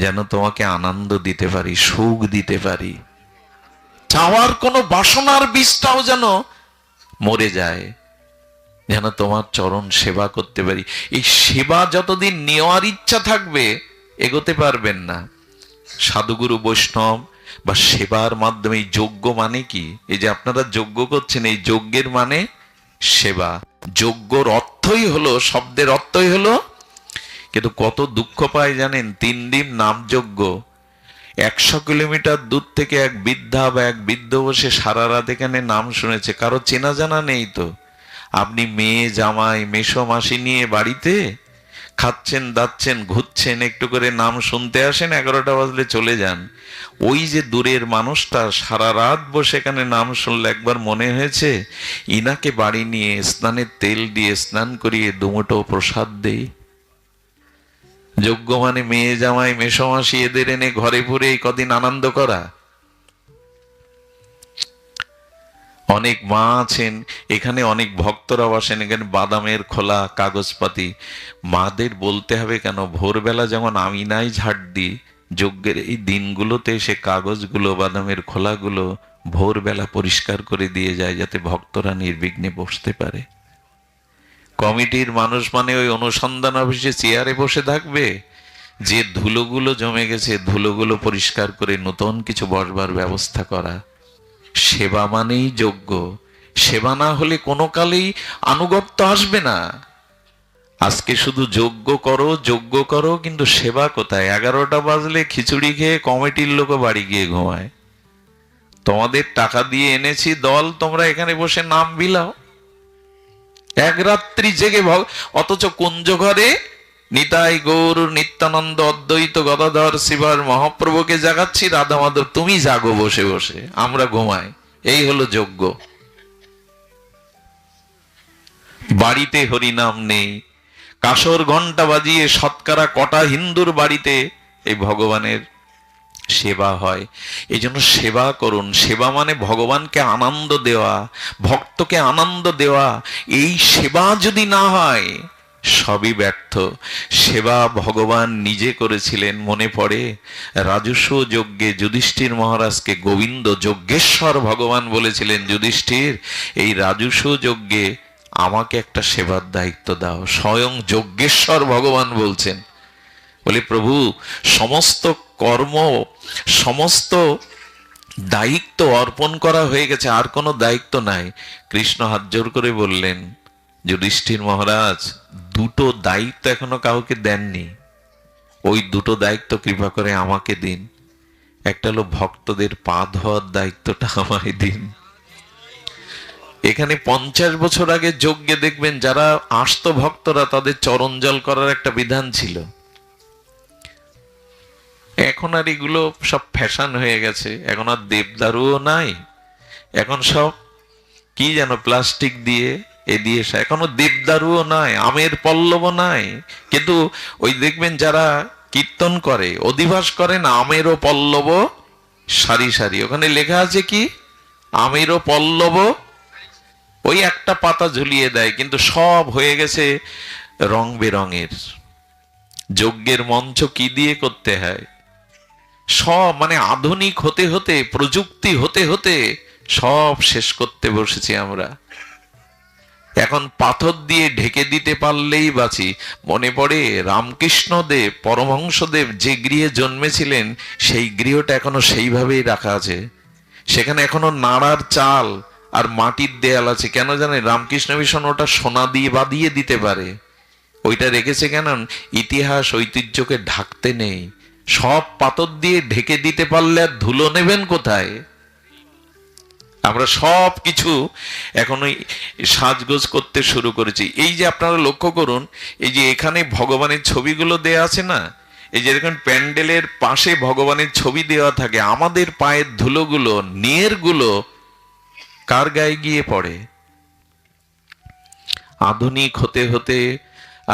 যেন তোমাকে আনন্দ দিতে পারি, সুখ দিতে পারি। চাওয়ার কোনো বাসনার বীজটাও যেন মরে যায়, যেন তোমার চরণ সেবা করতে পারি। এই সেবা যতদিন নেওয়ার ইচ্ছা থাকবে এগোতে পারবেন না। সাধুগুরু বৈষ্ণব বা সেবার মাধ্যমে যজ্ঞ মানে কি? এই যে আপনারা যজ্ঞ করছেন, এই যজ্ঞের মানে সেবা। যজ্ঞর অর্থই হলো, শব্দের অর্থই হলো, কিন্তু কত দুঃখ পায় জানেন? 3 দিন নাম যজ্ঞ। 100 কিলোমিটার দূর থেকে এক বৃদ্ধা বা এক বৃদ্ধ বসে সারা রাত এখানে নাম শুনেছে, কারো চেনা জানা নেই তো। আপনি মেয়ে জামাই মেসো মাসি নিয়ে বাড়িতে খাচ্ছেন দাচ্ছেন ঘুরছেন, একটু করে নাম শুনতে আসেন, 11টা বাজলে চলে যান। ওই যে দূরের মানুষটা সারা রাত বসে এখানে নাম শুনলে একবার মনে হয়েছে ইনাকে বাড়ি নিয়ে স্নানের তেল দিয়ে স্নান করিয়ে দুমুটো প্রসাদ দেই? যজ্ঞ মানে মেয়ে জামাই মেসোমাসি এদের এনে ঘরে পুরে এই কদিন আনন্দ করা। অনেক মা আছেন এখানে, অনেক ভক্তরাও আসেন এখানে, বাদামের খোলা কাগজপাতি। মাদের বলতে হবে কেন? ভোরবেলা যেমন আমি নাই ঝাড় দিই, যজ্ঞের এই দিনগুলোতে সে কাগজগুলো বাদামের খোলাগুলো ভোরবেলা পরিষ্কার করে দিয়ে যায়, যাতে ভক্তরা নির্বিঘ্নে বসতে পারে। কমিটির মানুষ মানে ওই অনুসন্ধান অফিসে চেয়ারে বসে থাকবে, যে ধুলোগুলো জমে গেছে ধুলোগুলো পরিষ্কার করে নতুন কিছু বসবার ব্যবস্থা করা। সেবা মানেই যজ্ঞ। সেবা না হলে কোনো কালেই আনুগত্য আসবে না। আজকে শুধু যজ্ঞ করো, কিন্তু সেবা কোথায়? 11টা বাজলে খিচুড়ি খেয়ে কমিটির লোকও বাড়ি গিয়ে ঘুমায়। তোমাদের টাকা দিয়ে এনেছি দল, তোমরা এখানে বসে নাম বিলাও, এক রাত্রি জেগে অথচ কুঞ্জ ঘরে নিতাই গৌর নিত্যানন্দ অদ্বৈত গদাধর শিবর মহাপ্রভুকে জাগাচ্ছি, রাধা মাধব তুমি জাগো বসে বসে, আমরা ঘুমাই। এই হলো যজ্ঞ। বাড়িতে হরিনাম নেই, কাসর ঘন্টা বাজিয়ে শতকরা কটা হিন্দুর বাড়িতে এই ভগবানের সেবা হয়। এই জন্য সেবা করুন। সেবা মানে ভগবানকে আনন্দ দেওয়া, ভক্তকে আনন্দ দেওয়া। এই সেবা যদি না হয় সবই ব্যর্থ। সেবা ভগবান নিজে করেছিলেন। মনে পড়ে রাজস্ব যজ্ঞে যুধিষ্ঠির মহারাজকে গোবিন্দ যজ্ঞেশ্বর ভগবান বলেছিলেন, যুধিষ্ঠির এই রাজস্ব যজ্ঞে আমাকে একটা সেবার দায়িত্ব দাও। স্বয়ং যজ্ঞেশ্বর ভগবান বলছেন, বলে প্রভু সমস্ত কর্ম সমস্ত দায়িত্ব অর্পণ করা হয়ে গেছে, আর কোনো দায়িত্ব নাই। কৃষ্ণ হাত জোর করে বললেন, যুধিষ্ঠির মহারাজ দুটো দায়িত্ব এখনো কাউকে দেননি, ওই দুটো দায়িত্ব কৃপা করে আমাকে দিন। একটা হলো ভক্তদের পা ধোয়ার দায়িত্বটা আমায় দিন। এখানে 50 বছর আগে যজ্ঞে দেখবেন যারা আসতো ভক্তরা তাদের চরণ জল করার একটা বিধান ছিল। এখন আর এগুলো সব ফ্যাশন হয়ে গেছে। এখন আর দেবদারুও নাই, এখন সব কি যেন প্লাস্টিক দিয়ে দিয়ে এখনো দেবদারুও নাই, আমের পল্লব নাই। কিন্তু ওই দেখবেন যারা কীর্তন করে অধিবাস করেন আমেরও পল্লব সারি সারি, ওখানে লেখা আছে কি আমেরও পল্লব, ওই একটা পাতা ঝুলিয়ে দেয়, কিন্তু সব হয়ে গেছে রং বেরঙের। যজ্ঞের মঞ্চ কি দিয়ে করতে হয়? সব মানে আধুনিক হতে হতে, প্রযুক্তি হতে হতে সব শেষ করতে বসেছি আমরা। এখন পাথর দিয়ে ঢেকে দিতে পারলেই বাঁচি। মনে পড়ে রামকৃষ্ণদেব পরমহংসদেব যে গৃহে জন্মেছিলেন সেই গৃহটা এখনো সেইভাবেই রাখা আছে। সেখানে এখনো নাড়ার চাল আর মাটির দেয়াল আছে। কেন জানেন? রামকৃষ্ণ মিশন ওটা সোনা দিয়ে বাঁধিয়ে দিতে পারে। ওইটা রেখেছে কেন? ইতিহাস ঐতিহ্যকে ঢাকতে নেই। সব পাথর দিয়ে ঢেকে দিতে পারলে আর ধুলো নেবেন কোথায়? আমরা সব কিছু এখন ওই সাজগোজ করতে শুরু করেছি। এই যে আপনারা লক্ষ্য করুন, এই যে এখানে ভগবানের ছবিগুলো দেয়া আছে না, এই যে এরকম প্যান্ডেলের পাশে ভগবানের ছবি দেওয়া থাকে, আমাদের পায়ের ধুলোগুলো নিয়েরগুলো কার গায়ে গিয়ে পড়ে? আধুনিক হতে হতে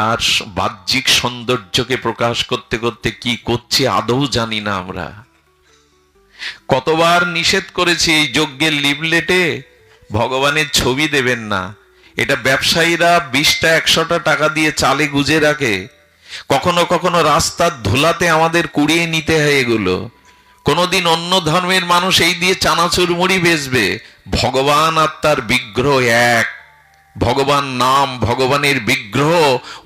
আর বাহ্যিক সৌন্দর্যকে প্রকাশ করতে করতে কি করছি আদৌ জানি না আমরা। কতবার নিষেধ করেছি এই যজ্ঞের লিফলেটে ভগবানের ছবি দেবেন না। এটা ব্যবসায়ীরা 20টা 100টা টাকা দিয়ে চালে গুজে রাখে। কখনো কখনো রাস্তার ধুলাতে আমাদের কুড়িয়ে নিতে হয় এগুলো। কোনোদিন অন্য ধর্মের মানুষ এই দিয়ে চানাচুর মুড়ি বেচবে। ভগবান আর তার বিগ্রহ এক। ভগবান নাম, ভগবানের বিগ্রহ,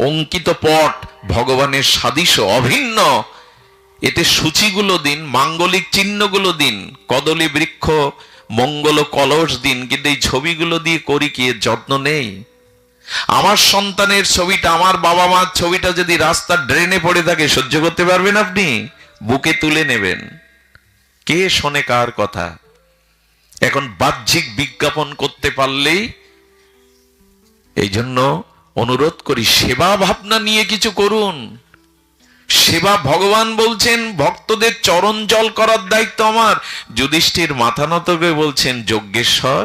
অঙ্কিত পট, ভগবানের সাদৃশ্য অভিন্ন। এতে সূচিগুলো দিন, মাঙ্গলিক চিহ্নগুলো দিন, কদলী বৃক্ষ, মঙ্গল কলস দিন, কিন্তু এই ছবিগুলো দিয়ে করি কি? যত্ন নেই। আমার সন্তানের ছবিটা, আমার বাবা মার ছবিটা যদি রাস্তার ড্রেনে পড়ে থাকে সহ্য করতে পারবেন আপনি? বুকে তুলে নেবেন। কে শোনে কার কথা? এখন বাহ্যিক বিজ্ঞাপন করতে পারলেই, এই জন্য অনুরোধ করি সেবা ভাবনা নিয়ে কিছু করুন। সেবা, ভগবান বলছেন ভক্তদের চরণ জল করার দায়িত্ব আমার। যুধিষ্ঠির মাথা নত করে বলছেন, যজ্ঞেশ্বর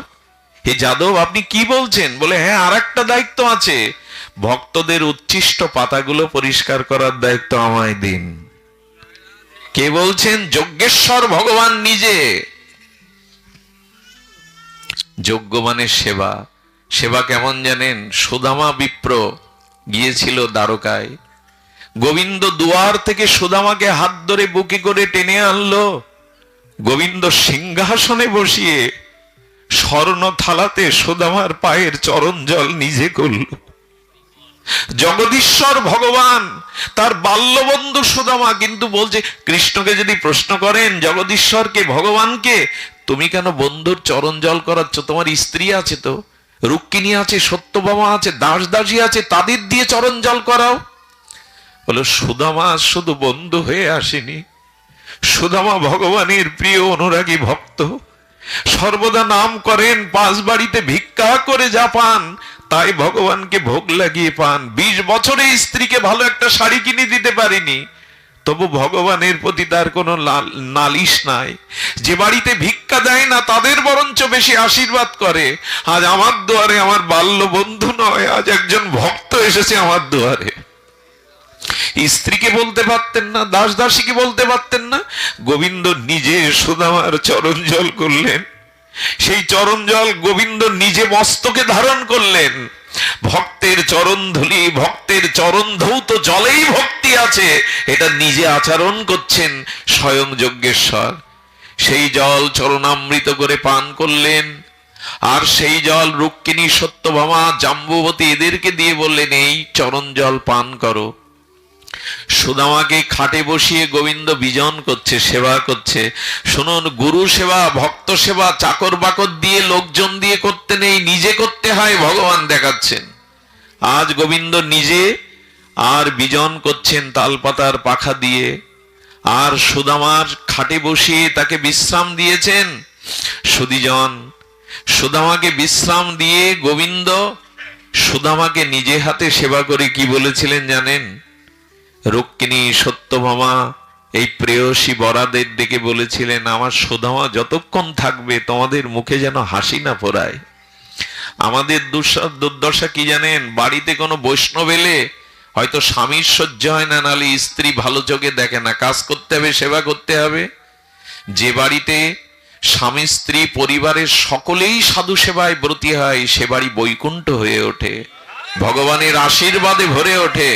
হে যাদব আপনি কি বলছেন? বলে হ্যাঁ, আর একটা দায়িত্ব আছে, ভক্তদের উচ্ছিষ্ট পাতাগুলো পরিষ্কার করার দায়িত্ব আমায় দিন। কে বলছেন? যজ্ঞেশ্বর ভগবান নিজে। যজ্ঞ মানে সেবা। সেবা কেমন জানেন? সুদামা বিপ্র গিয়েছিল দ্বারকায়, গোবিন্দ দুয়ার থেকে সুদামাকে হাত ধরে বুকে করে টেনে আনলো। গোবিন্দ সিংহাসনে বসিয়ে স্বর্ণ থালাতে সুদামার পায়ের চরণ জল নিজে করল। জগদীশ্বর ভগবান তার বাল্যবন্ধু সুদামা কিন্তু বলছে, কৃষ্ণকে যদি প্রশ্ন করেন জগদীশ্বরকে ভগবানকে, তুমি কেন বন্ধুর চরণ জল করাচ্ছ? তোমার স্ত্রী আছে তো, রুক্মিণী আছে, সত্যভামা আছে, দাস দাসী আছে, তাদের দিয়ে চরণ জল করাও। বলো সুদামা শুধু বন্ধু হয়ে আসেনি, সুদামা ভগবানের প্রিয় অনুরাগী ভক্ত, সর্বদা নাম করেন, পাঁচ বাড়িতে ভিক্ষা করে যা পান তাই ভগবানকে ভোগ লাগিয়ে পান। 20 বছরে স্ত্রীকে ভালো একটা শাড়ি কিনে দিতে পারিনি, তবু ভগবানের প্রতি তার কোনো নালিশ নাই। যে বাড়িতে ভিক্ষা দেয় না তাদের বরঞ্চ বেশি আশীর্বাদ করে। আজ আমার দুয়ারে আমার বাল্য বন্ধু নয়, আজ একজন ভক্ত এসেছে আমার দুয়ারে। স্ত্রীকে বলতে পারতেন না, দাস দাসীকে বলতে পারতেন না, গোবিন্দ নিজে সুদামার চরণ জল করলেন। সেই চরণ জল গোবিন্দ নিজে মস্তকে ধারণ করলেন। ভক্তের চরণ ধুলি, ভক্তের চরণ ধৌত জলেই ভক্তি আছে, এটা নিজে আচরণ করছেন স্বয়ং যজ্ঞেশ্বর। সেই জল চরণামৃত করে পান করলেন, আর সেই জল রুক্মিণী, সত্যভামা, জাম্বুবতী এদেরকে দিয়ে বললেন, এই চরণ জল পান করো। সুদামাকে খাটে বসিয়ে গোবিন্দ বিজন করছে, সেবা করছে। শুনুন, গুরু সেবা, ভক্ত সেবা চাকর বাকর দিয়ে, লোকজন দিয়ে করতে নেই, নিজে করতে হয়, ভগবান দেখাচ্ছেন। আজ গোবিন্দ নিজে আর বিজন করছেন তালপাতার পাখা দিয়ে, আর সুদামার খাটে বসিয়ে তাকে বিশ্রাম দিয়েছেন। সুদীজন সুদামাকে বিশ্রাম দিয়ে গোবিন্দ সুদামাকে নিজে হাতে সেবা করে কি বলেছিলেন জানেন? রুক্মিণী, সত্যভামা এই প্রেয়সী বরাদের ডেকে বলেছিলেন, আমার সুদামা যতক্ষণ থাকবে তোমাদের মুখে যেন হাসি না ফোরায়। আমাদের দুর্দশা কি জানেন? বাড়িতে কোনো বৈষ্ণব এলে হয়তো স্বামীর সহ্য হয় না, নালে স্ত্রী ভালো চোখে দেখে না, কাজ করতে হবে, সেবা করতে হবে। যে বাড়িতে স্বামী স্ত্রী পরিবারের সকলেই সাধু সেবায় ব্রতী হয়, সে বাড়ি বৈকুণ্ঠ হয়ে ওঠে, ভগবানের আশীর্বাদে ভরে ওঠে।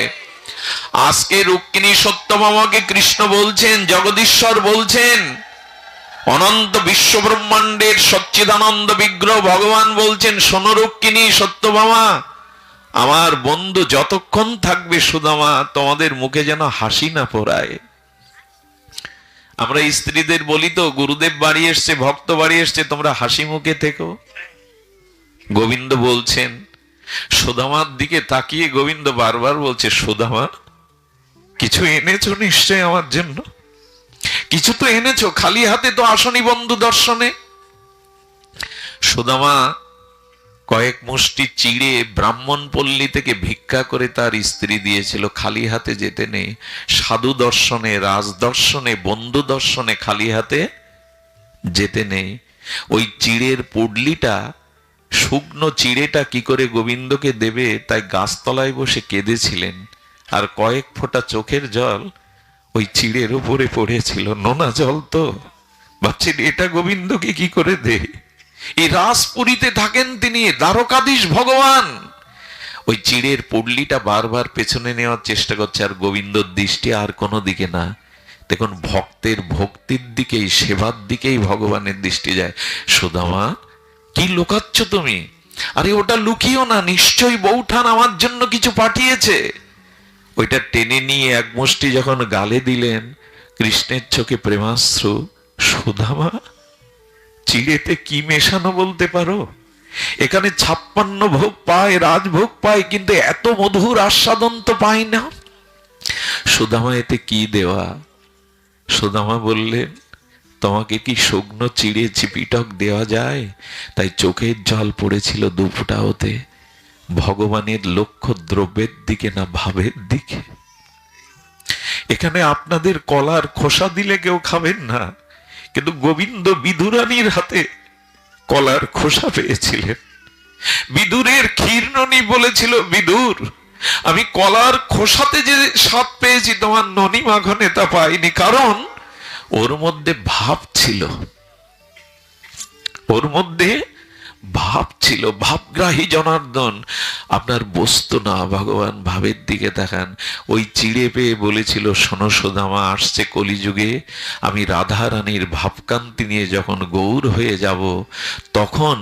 আজকে রুক্মিণী সত্যভামাকে কৃষ্ণ বলছেন, জগদীশ্বর বলছেন, অনন্ত বিশ্ব ব্রহ্মাণ্ডের সচ্চিদানন্দ বিগ্রহ ভগবান বলছেন, শোনো রুক্মিণী, সত্যভামা, আমার বন্ধু যতক্ষণ থাকবে সুদামা তোমাদের মুখে যেন হাসি না ফোরায়। আমরা স্ত্রীদের বলি তো, গুরুদেব বাড়ি এসছে, ভক্ত বাড়ি এসছে, তোমরা হাসি মুখে থেকো। গোবিন্দ বলছেন, সুদামার দিকে তাকিয়ে গোবিন্দ বারবার বলছে, সুদামা কিছু এনেছো নিশ্চয় আমার জন্য, কিছু তো এনেছো, খালি হাতে তো আসনি বন্ধু দর্শনে। সুদামা কয়েক মুষ্টি চিড়ে ব্রাহ্মণ পল্লী থেকে ভিক্ষা করে তার স্ত্রী দিয়েছিল, খালি হাতে যেতে নেই। সাধু দর্শনে, রাজ দর্শনে, বন্ধু দর্শনে খালি হাতে যেতে নেই। ওই চিড়ের পুডলিটা, শুকনো চিড়েটা কি করে গোবিন্দকে দেবে তাই গাছতলায় বসে কেঁদেছিলেন, আর কয়েক ফোঁটা চোখের জল ওই চিড়ের উপরে পড়েছিল। নোনা জল তো, ভাবছেন এটা গোবিন্দকে কি করে দে। এই রাসপুরীতে থাকেন তিনি, দ্বারকাধীশ ভগবান। ওই চিড়ের পুডলিটা বারবার পেছনে নেওয়ার চেষ্টা করছে, আর গোবিন্দর দৃষ্টি আর কোনো দিকে না। দেখুন, ভক্তের ভক্তির দিকেই, সেবার দিকেই ভগবানের দৃষ্টি যায়। সুদামা কি লুকাচ্ছ তুমি? আরে ওটা লুকিও না, নিশ্চয়ই বৌঠান আমার জন্য কিছু পাঠিয়েছে। ওইটা টেনে নিয়ে এক মুষ্টি যখন গালে দিলেন, কৃষ্ণের চোখে প্রেমাশ্রু। সুদামা, চিড়েতে কি মেশানো বলতে পারো? এখানে 56 ভোগ পায়, রাজভোগ পায়, কিন্তু এত মধুর আস্বাদন তো পাই না। সুদামা, এতে কি দেওয়া? সুদামা বললেন, তোমাকে কি শুকনো চিড়ে চিপিটক দেওয়া যায়? তাই চোখের জল পড়েছিল দুফোঁটা হতে, ভগবানের লক্ষ্য দ্রব্যের দিকে না, ভাবের দিকে। এখানে আপনাদের কলার খোসা দিলে কেউ খাবেন না, কিন্তু গোবিন্দ বিদুরানীর হাতে কলার খোসা পেয়েছিলেন। বিদুরের ক্ষীরননী বলেছিল, বিদুর আমি কলার খোসাতে যে স্বাদ পেয়েছি তোমার ননী মাখনে তা পাইনি, কারণ ওর মধ্যে ভাব ছিল, ওর মধ্যে ভাব ছিল, ভাবগ্রাহী জনার্দন। আপনার বস্তু না, ভগবান ভাবের দিকে তাকান। ওই চিড়ে পেয়ে বলেছিল, শোনো সুদামা, আসছে কলিযুগে, আমি রাধা রানীর ভাবকান্তি নিয়ে যখন গৌর হয়ে যাব, তখন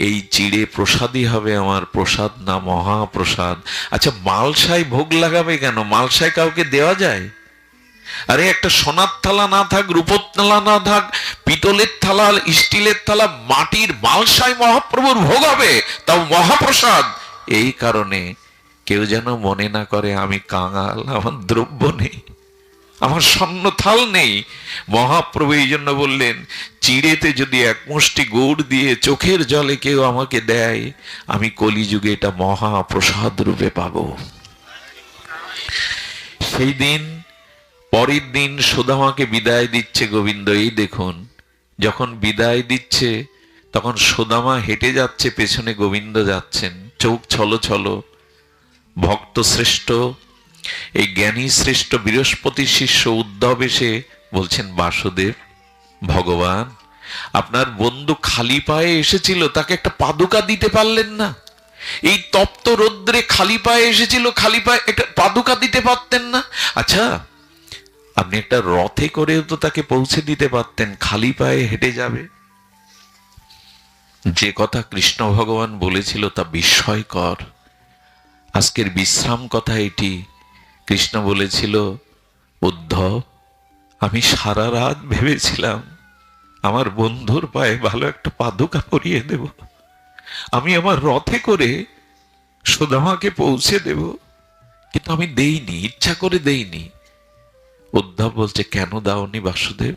এই চিড়ে প্রসাদই হবে আমার প্রসাদ, না মহাপ্রসাদ। আচ্ছা, মালসায় ভোগ লাগাবে কেন? মালসায় কাউকে দেওয়া যায়? আরে একটা সোনার থালা না থাক, রূপোর থালা না থাক, পিতলের থালা, স্টিলের থালা, মাটির মালসায় মহাপ্রভুর ভোগ হবে, তাও মহাপ্রসাদ। এই কারণে কেউ যেন মনে না করে আমি কাঙাল, আমার দ্রব্য নেই, আমার স্বর্ণ থাল নেই। মহাপ্রভু এই জন্য বললেন, চিড়েতে যদি এক মুষ্টি গুড় দিয়ে চোখের জলে কেউ আমাকে দেয়, আমি কলিযুগে এটা মহাপ্রসাদ রূপে পাবো। সেই দিন, পরের দিন সুদামাকে বিদায় দিচ্ছে গোবিন্দ। এই দেখুন, যখন বিদায় দিচ্ছে তখন সুদামা হেঁটে যাচ্ছে, পেছনে গোবিন্দ যাচ্ছেন, চোখ ছলো ছলো। ভক্ত শ্রেষ্ঠ, এই জ্ঞানী শ্রেষ্ঠ বৃহস্পতির শিষ্য উদ্ধব এসে বলছেন, বাসুদেব, ভগবান আপনার বন্ধু খালি পায়ে এসেছিল, তাকে একটা পাদুকা দিতে পারলেন না? এই তপ্ত রৌদ্রে খালি পায়ে এসেছিল, খালি পায়ে একটা পাদুকা দিতে পারতেন না? আচ্ছা, আপনি একটা রথে করেও তো তাকে পৌঁছে দিতে পারতেন, খালি পায়ে হেঁটে যাবে। যে কথা কৃষ্ণ ভগবান বলেছিল তা বিস্ময়কর। আজকের বিশ্রাম কথা এটি। কৃষ্ণ বলেছিল, উদ্ধব, আমি সারা রাত ভেবেছিলাম আমার বন্ধুর পায়ে ভালো একটা পাদুকা পরিয়ে দেব, আমি আমার রথে করে সুদামাকে পৌঁছে দেব, কিন্তু আমি দেইনি, ইচ্ছা করে দেইনি। উদ্ধব বলছে, কেন দাওনি বাসুদেব?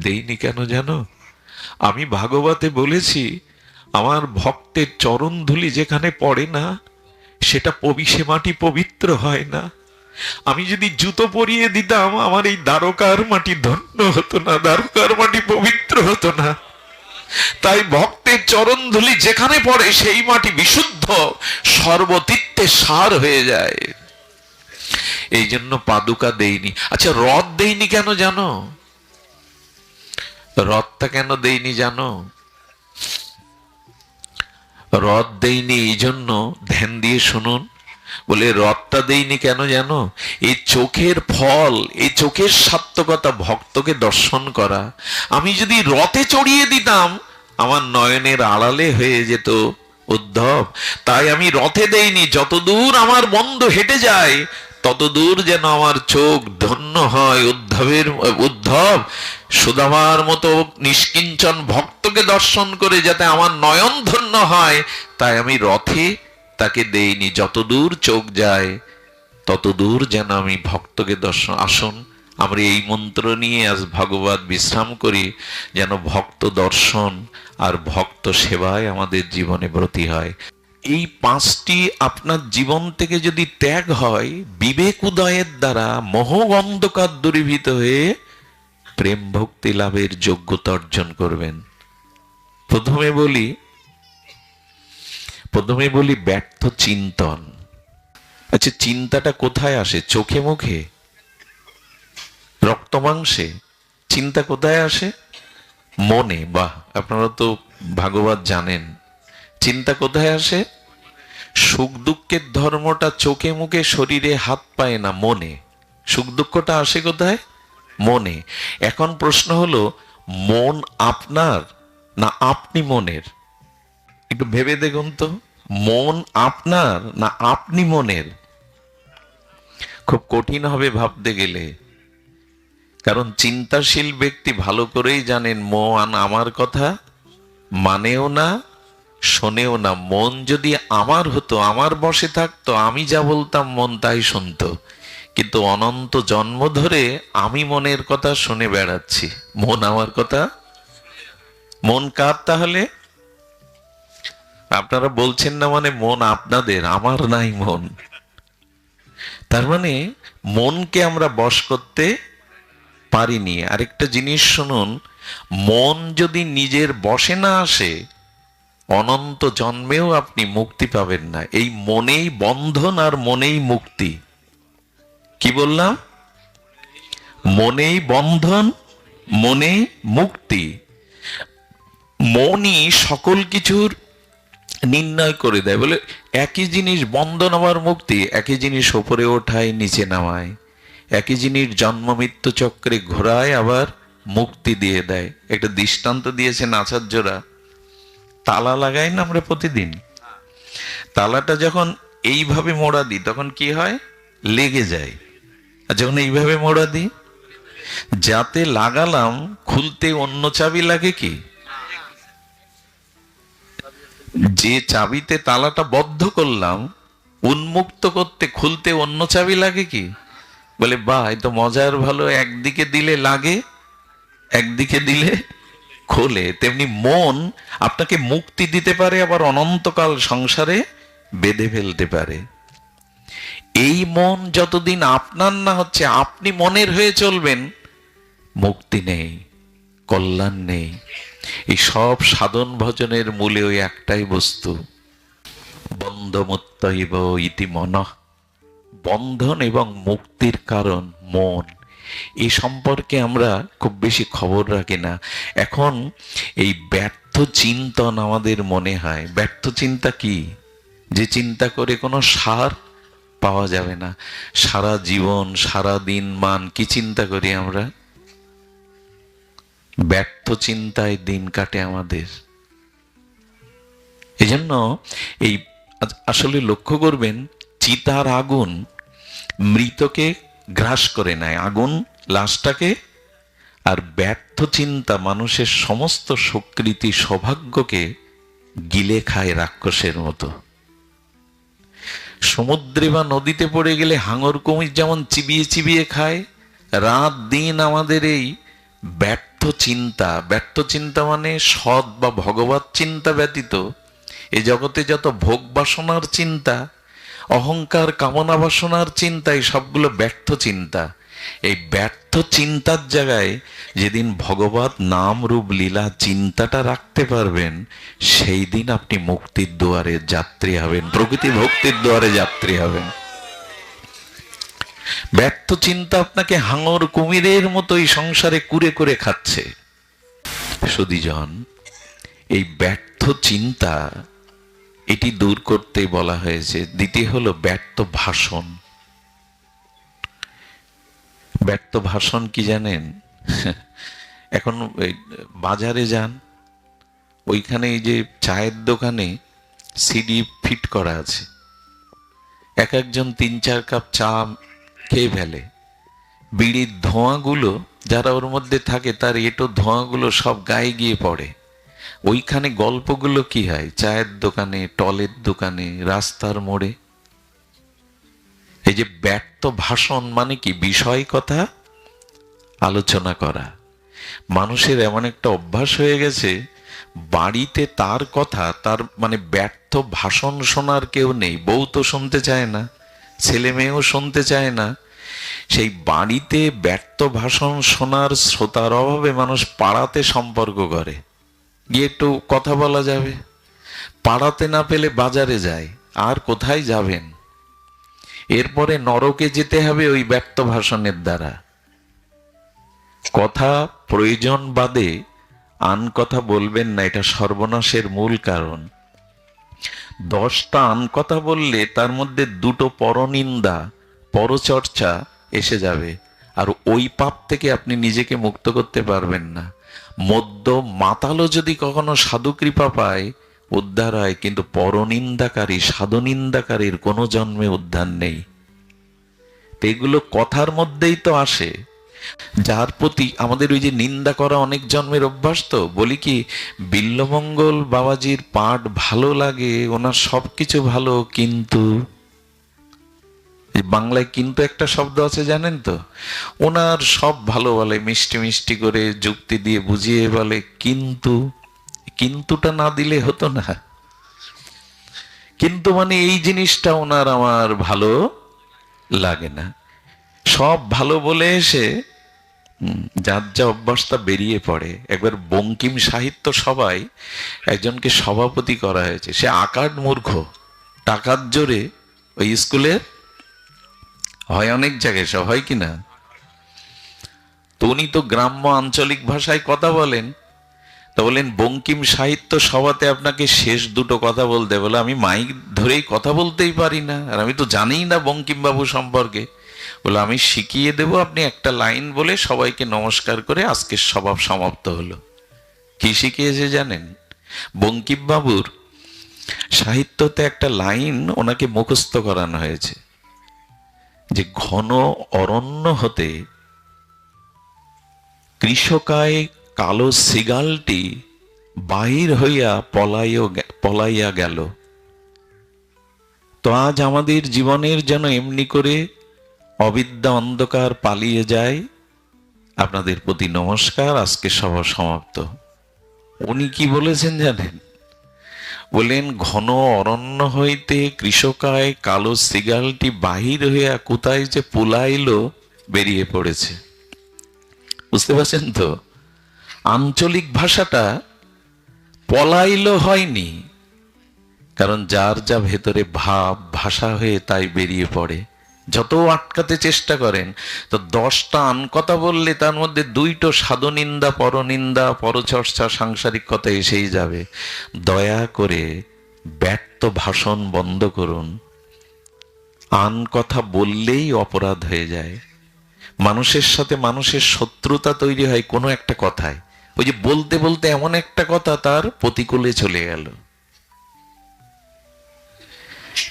দেইনি কেন জানো? আমি ভাগবতে বলেছি, আমার ভক্তের চরণ ধুলি যেখানে পড়ে না, সেটা সে মাটি পবিত্র হয় না। আমি যদি জুতো পরিয়ে দিতাম, আমার এই দ্বারকার মাটি ধন্য হতো না, দ্বারকার মাটি পবিত্র হতো না। তাই ভক্তের চরণ ধুলি যেখানে পড়ে সেই মাটি বিশুদ্ধ, সর্বতীর্থে সার হয়ে যায়। এই জন্য পাদুকা দেইনি। আচ্ছা, রথ দেইনি কেন জানো? রথটা কেন দেইনি জানো? রথ দেইনি এই জন্য, ধ্যান দিয়ে শুনুন। বলে রথটা দেইনি কেন জানো? এই চোখের ফল, এই চোখের সার্থকতা ভক্তকে দর্শন করা। আমি যদি রথে চড়িয়ে দিতাম, আমার নয়নের আড়ালে হয়ে যেত উদ্ধব। তাই আমি রথে দেইনি। যতদূর আমার বন্ধু হেঁটে যায়, ততদূর যেন আমার চোখ ধন্য হয়। উদ্ধব সুদামার মতো নিষ্কিঞ্চন ভক্তকে দর্শন করে যাতে আমার নয়ন ধন্য হয়, তাই আমি রথে তাকে দেইনি। যতদূর চোখ যায় ততদূর যেন আমি ভক্তকে দর্শন। আসুন আমরা এই মন্ত্র নিয়ে আজ ভগবত বিশ্রাম করি, যেন ভক্ত দর্শন আর ভক্ত সেবায় আমাদের জীবনে ব্রতী হয়। এই পাঁচটি আপনার জীবন থেকে যদি ত্যাগ হয়, বিবেক উদয়ের দ্বারা মোহ অন্ধকার দূরীভূত হয়ে প্রেম ভক্তি লাভের যোগ্যতা অর্জন করবেন। প্রথমে বলি ব্যর্থ চিন্তন। আচ্ছা, চিন্তাটা কোথায় আসে? চোখে মুখে, রক্ত মাংসে? চিন্তা কোথায় আসে? মনে। বাহ, আপনারা তো ভাগবত জানেন। চিন্তা কোথায় আসে? সুখ দুঃখের ধর্মটা চোখে মুখে শরীরে হাত পায় না, মনে। সুখ দুঃখটা আসে কোথায়? মনে। এখন প্রশ্ন হলো, মন আপনার না আপনি মনের? একটু ভেবে দেখুন তো, মন আপনার না আপনি মনের? খুব কঠিন হবে ভাবতে গেলে, কারণ চিন্তাশীল ব্যক্তি ভালো করেই জানেন মন আমার কথা মানেও না, শোনেও না। মন যদি আমার হতো, আমার বশে থাকতো, আমি যা বলতাম মন তাই শুনতো। কিন্তু অনন্ত জন্ম ধরে আমি মনের কথা শুনে বেড়াচ্ছি, মন আমার কথা। মন কার তাহলে? আপনারা বলছেন না মানে মন আপনাদের, আমার নাই মন। তার মানে মনকে আমরা বশ করতে পারিনি। আরেকটা জিনিস শুনুন, মন যদি নিজের বশে না আসে, অনন্ত জন্মেও আপনি মুক্তি পাবেন না। এই মনেই বন্ধন আর মনেই মুক্তি। কি বললাম? মনেই বন্ধন, মনেই মুক্তি। মনই সকল কিছুর নির্ণয় করে দেয়। বলে একই জিনিস বন্ধন আবার মুক্তি, একই জিনিস ওপরে ওঠায় নিচে নামায়, একই জিনিস জন্ম মৃত্যু চক্রে ঘোরায় আবার মুক্তি দিয়ে দেয়। একটা দৃষ্টান্ত দিয়েছেন আচার্যরা, তালা লাগাই না আমরা প্রতিদিন, তালাটা যখন এইভাবে মোড়া দিই তখন কি হয়, লেগে যায়। আর যখন এইভাবে মোড়া দিই, যাতে লাগালাম খুলতে অন্য চাবি লাগে কি, যে চাবিতে তালাটা বদ্ধ করলাম উন্মুক্ত করতে খুলতে অন্য চাবি লাগে কি। বলে বাহ, এ তো মজার ভালো, একদিকে দিলে লাগে একদিকে দিলে খোলে। তেমনি মন আপনাকে মুক্তি দিতে পারে, আবার অনন্তকাল সংসারে বেঁধে ফেলতে পারে। এই মন যতদিন আপনার না হচ্ছে, আপনি মনের হয়ে চলবেন, মুক্তি নেই, কল্যাণ নেই। এই সব সাধন ভজনের মূলে ওই একটাই বস্তু, বন্ধমুত্তৈব ইতি মনঃ। বন্ধন এবং মুক্তির কারণ মন। এই সম্পর্কে আমরা খুব বেশি খবর রাখি না। এখন এই ব্যর্থ চিন্তন আমাদের মনে হয়। ব্যর্থ চিন্তা কি? যে চিন্তা করে কোনো সার পাওয়া যাবে না। সারা জীবন সারা দিন মান কি চিন্তা করি আমরা? ব্যর্থ চিন্তায় দিন কাটে আমাদের। এজন্য এই আসলে লক্ষ্য করবেন, চিতার আগুন মৃতকে গ্রাস করে নেয়, আগুন লাশটাকে, আর ব্যর্থ চিন্তা মানুষের সমস্ত সুকৃতি সৌভাগ্যকে গিলে খায় রাক্ষসের মতো। সমুদ্রে বা নদীতে পড়ে গেলে হাঙর কুমির যেমন চিবিয়ে চিবিয়ে খায়, রাত দিন আমাদের এই ব্যর্থ চিন্তা, ব্যর্থ চিন্তা মানে সৎ বা ভগবত চিন্তা ব্যতীত এই জগতে যত ভোগ বাসনার চিন্তা, অহংকার কামনা বাসনার চিন্তা, এই সবগুলো ব্যর্থ চিন্তা। এই ব্যর্থ চিন্তার জায়গায় যেদিন ভগবত নাম রূপ লীলা চিন্তাটা রাখতে পারবেন, সেই দিন আপনি মুক্তির দুয়ারে যাত্রী হবেন, প্রকৃতি ভক্তির দুয়ারে যাত্রী হবেন। ব্যর্থ চিন্তা আপনাকে হাঙর কুমিরের মতো এই সংসারে কুরে করে খাচ্ছে। সুধীজন, এই ব্যর্থ চিন্তা এটি দূর করতে বলা হয়েছে। দ্বিতীয় হলো ব্যর্থ ভাষণ। ব্যর্থ ভাষণ কি জানেন? এখন বাজারে যান, ওইখানে এই যে চায়ের দোকানে সিডি ফিট করা আছে, এক একজন 3-4 কাপ চা খেয়ে ফেলে। বিড়ির ধোঁয়াগুলো যারা ওর মধ্যে থাকে, তার এটো ধোঁয়াগুলো সব গায়ে গিয়ে পড়ে। ওইখানে গল্পগুলো কি হয়? চায়ের দোকানে, টলের দোকানে, রাস্তার মোড়ে। এই যে ব্যর্থ ভাষণ মানে কি? বিষয় কথা আলোচনা করা। মানুষের এমন একটা অভ্যাস হয়ে গেছে, বাড়িতে তার কথা, তার মানে ব্যর্থ ভাষণ শোনার কেউ নেই। বউ তো শুনতে চায় না, ছেলে মেয়েও শুনতে চায় না। সেই বাড়িতে ব্যর্থ ভাষণ শোনার শ্রোতার অভাবে মানুষ পাড়াতে সম্পর্ক করে, গিয়ে একটু কথা বলা যাবে। পাড়াতে না পেলে বাজারে যায়। আর কোথায় যাবেন? এরপরে নরকে যেতে হবে ওই ব্যর্থ ভাষণের দ্বারা। কথা প্রয়োজন বাদে আন কথা বলবেন না, এটা সর্বনাশের মূল কারণ। 10টা আন কথা বললে তার মধ্যে 2টো পরনিন্দা, পরচর্চা এসে যাবে, আর ওই পাপ থেকে আপনি নিজেকে মুক্ত করতে পারবেন না। মদ্য মাতালও যদি কখনো সাধু কৃপা পায়, উদ্ধার হয়, কিন্তু পরনিন্দাকারী, সাধু নিন্দাকারীর কোনো জন্মে উদ্ধার নেই। এগুলো কথার মধ্যেই তো আসে। যার প্রতি আমাদের ওই যে নিন্দা করা অনেক জন্মের অভ্যাস। তো বলি কি, বিল্লমঙ্গল বাবাজির পাঠ ভালো লাগে, ওনার সবকিছু ভালো, কিন্তু বাংলায় কিন্তু একটা শব্দ আছে জানেন তো? ওনার সব ভালো বলে, মিষ্টি মিষ্টি করে যুক্তি দিয়ে বুঝিয়ে বলে, কিন্তু কিন্তুটা না দিলে হতো না। কিন্তু মানে এই জিনিসটা ওনার আমার ভালো লাগে না। সব ভালো বলে এসে যার যা অভ্যাসটা বেরিয়ে পড়ে। একবার বঙ্কিম সাহিত্য সভায় একজনকে সভাপতি করা হয়েছে। সে আকার মূর্খ, টাকার জোরে ওই স্কুলের হয়, অনেক জায়গায় সব হয় কিনা, তো উনি তো গ্রাম্য আঞ্চলিক ভাষায় কথা বলেন। তো তা বললেন বঙ্কিম সাহিত্য সভাতে আপনাকে শেষ দুটো কথা বলতে, বলে আমি মাইক ধরেই কথা বলতেই পারি না, আর আমি তো জানিই না বঙ্কিম বাবু সম্পর্কে। বলে আমি শিখিয়ে দেব, আপনি একটা লাইন বলে সবাইকে নমস্কার করে আজকের সভা সমাপ্ত হলো। কি শিখিয়েছে জানেন? বঙ্কিম বাবুর সাহিত্যতে একটা লাইন ওনাকে মুখস্থ করানো হয়েছে, যে ঘন অরণ্য হতে কৃষকায় কালো সিগালটি বাহির হইয়া পলাইয়া গেল। তো আজ আমাদের জীবনের যেন এমনি করে অবিদ্যা অন্ধকার পালিয়ে যায়। আপনাদের প্রতি নমস্কার, আজকে সভা সমাপ্ত। উনি কি বলেছেন জানেন? বলেন ঘন অরণ্য হইতে কৃষকায় কালো সিগালটি বাহির হইয়া কোথায় যে পলাইলো বেরিয়ে পড়েছে। বুঝতে পারছেন তো? আঞ্চলিক ভাষাটা পলাইলো হয়নি, কারণ যার যা ভেতরে ভাব ভাষা হয়ে তাই বেরিয়ে পড়ে। যত আটকাতে চেষ্টা করেন, তো 10টা আনকথা বললে তার মধ্যে 2টো সাধুনিন্দা, পরনিন্দা, পরচর্চা, সাংসারিক কথা এসেই যাবে। দয়া করে ব্যর্থ ভাষণ বন্ধ করুন। আনকথা বললেই অপরাধ হয়ে যায়। মানুষের সাথে মানুষের শত্রুতা তৈরি হয় কোনো একটা কথায়। ওই যে বলতে বলতে এমন একটা কথা তার প্রতিকূলে চলে গেল।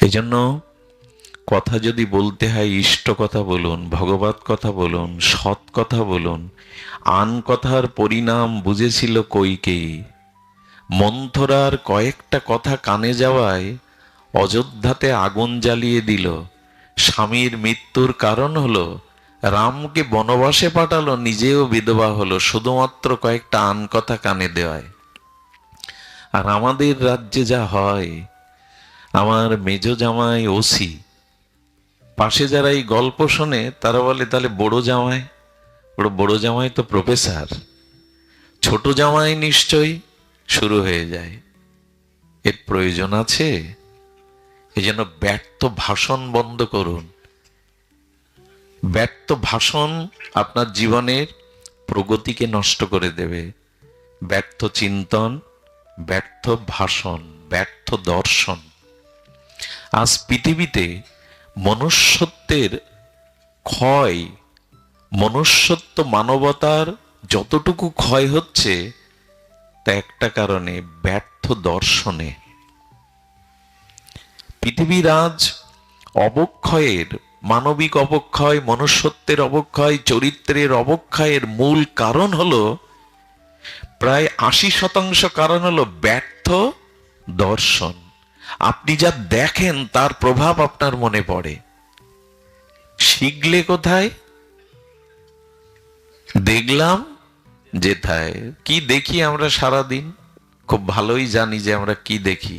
এই জন্য কথা যদি বলতে হয়, ইষ্ট কথা বলুন, ভগবত কথা বলুন, সৎ কথা বলুন। আন কথার পরিণাম বুঝেছিল কইকেয়ী। মন্থরার কয়েকটা কথা কানে যাওয়ায় অযোধ্যাতে আগুন জ্বালিয়ে দিল। স্বামীর মৃত্যুর কারণ হলো রামকে বনবাসে পাঠালো, নিজেও বিধবা হলো, শুধুমাত্র কয়েকটা আন কথা কানে দেওয়ায়। আর আমাদের রাজ্যে যা হয়, আমার মেজ জামাই ওসি, পাশে যারা এই গল্প শোনে তারা বলে তাহলে বড় জামাই তো প্রফেসর, ছোট জামাই নিশ্চয়ই। শুরু হয়ে যায়। এর প্রয়োজন আছে? এই জন্য ব্যর্থ ভাষণ বন্ধ করুন। ব্যর্থ ভাষণ আপনার জীবনের প্রগতিকে নষ্ট করে দেবে। ব্যর্থ চিন্তন, ব্যর্থ ভাষণ, ব্যর্থ দর্শন। আজ পৃথিবীতে মনুষ্যত্বের ক্ষয়, মনুষ্যত্ব মানবতার যতটুকু ক্ষয় হচ্ছে, তা একটা কারণে, ব্যর্থ দর্শনে। পৃথিবীর আজ অবক্ষয়ের, মানবিক অবক্ষয়, মনুষ্যত্বের অবক্ষয়, চরিত্রের অবক্ষয়ের মূল কারণ হলো, প্রায় 80% কারণ হলো ব্যর্থ দর্শন। আপনি যা দেখেন তার প্রভাব আপনার মনে পড়ে। শিখলে কোথায়? দেখলাম যেথায়। কি দেখি আমরা সারাদিন? খুব ভালোই জানি যে আমরা কি দেখি।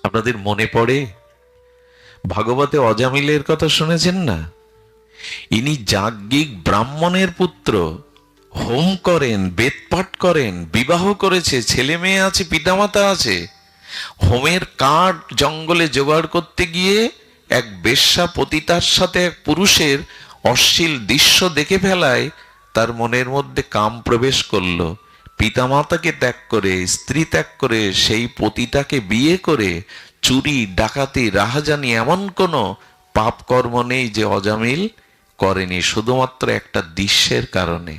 আপনাদের মনে পড়ে ভাগবতে অজামিলের কথা শুনেছেন না? ইনি যাজ্ঞিক ব্রাহ্মণের পুত্র, হোম করেন, বেদপাঠ করেন, বিবাহ করেছে, ছেলে মেয়ে আছে, পিতামাতা আছে। হোমের কাঠ জঙ্গলে জোগাড় করতে গিয়ে এক বেশ্যা পতিতার সাথে এক পুরুষের অশ্লীল দৃশ্য দেখে ফেলায় তার মনের মধ্যে কাম প্রবেশ করলো। পিতামাতাকে ত্যাগ করে, স্ত্রী ত্যাগ করে, সেই পতিতাকে বিয়ে করে চুরি, ডাকাতি, রাহাজানি এমন কোনো পাপ কর্ম নেই যে অজামিল করেনি, শুধুমাত্র একটা দৃশ্যের কারণে।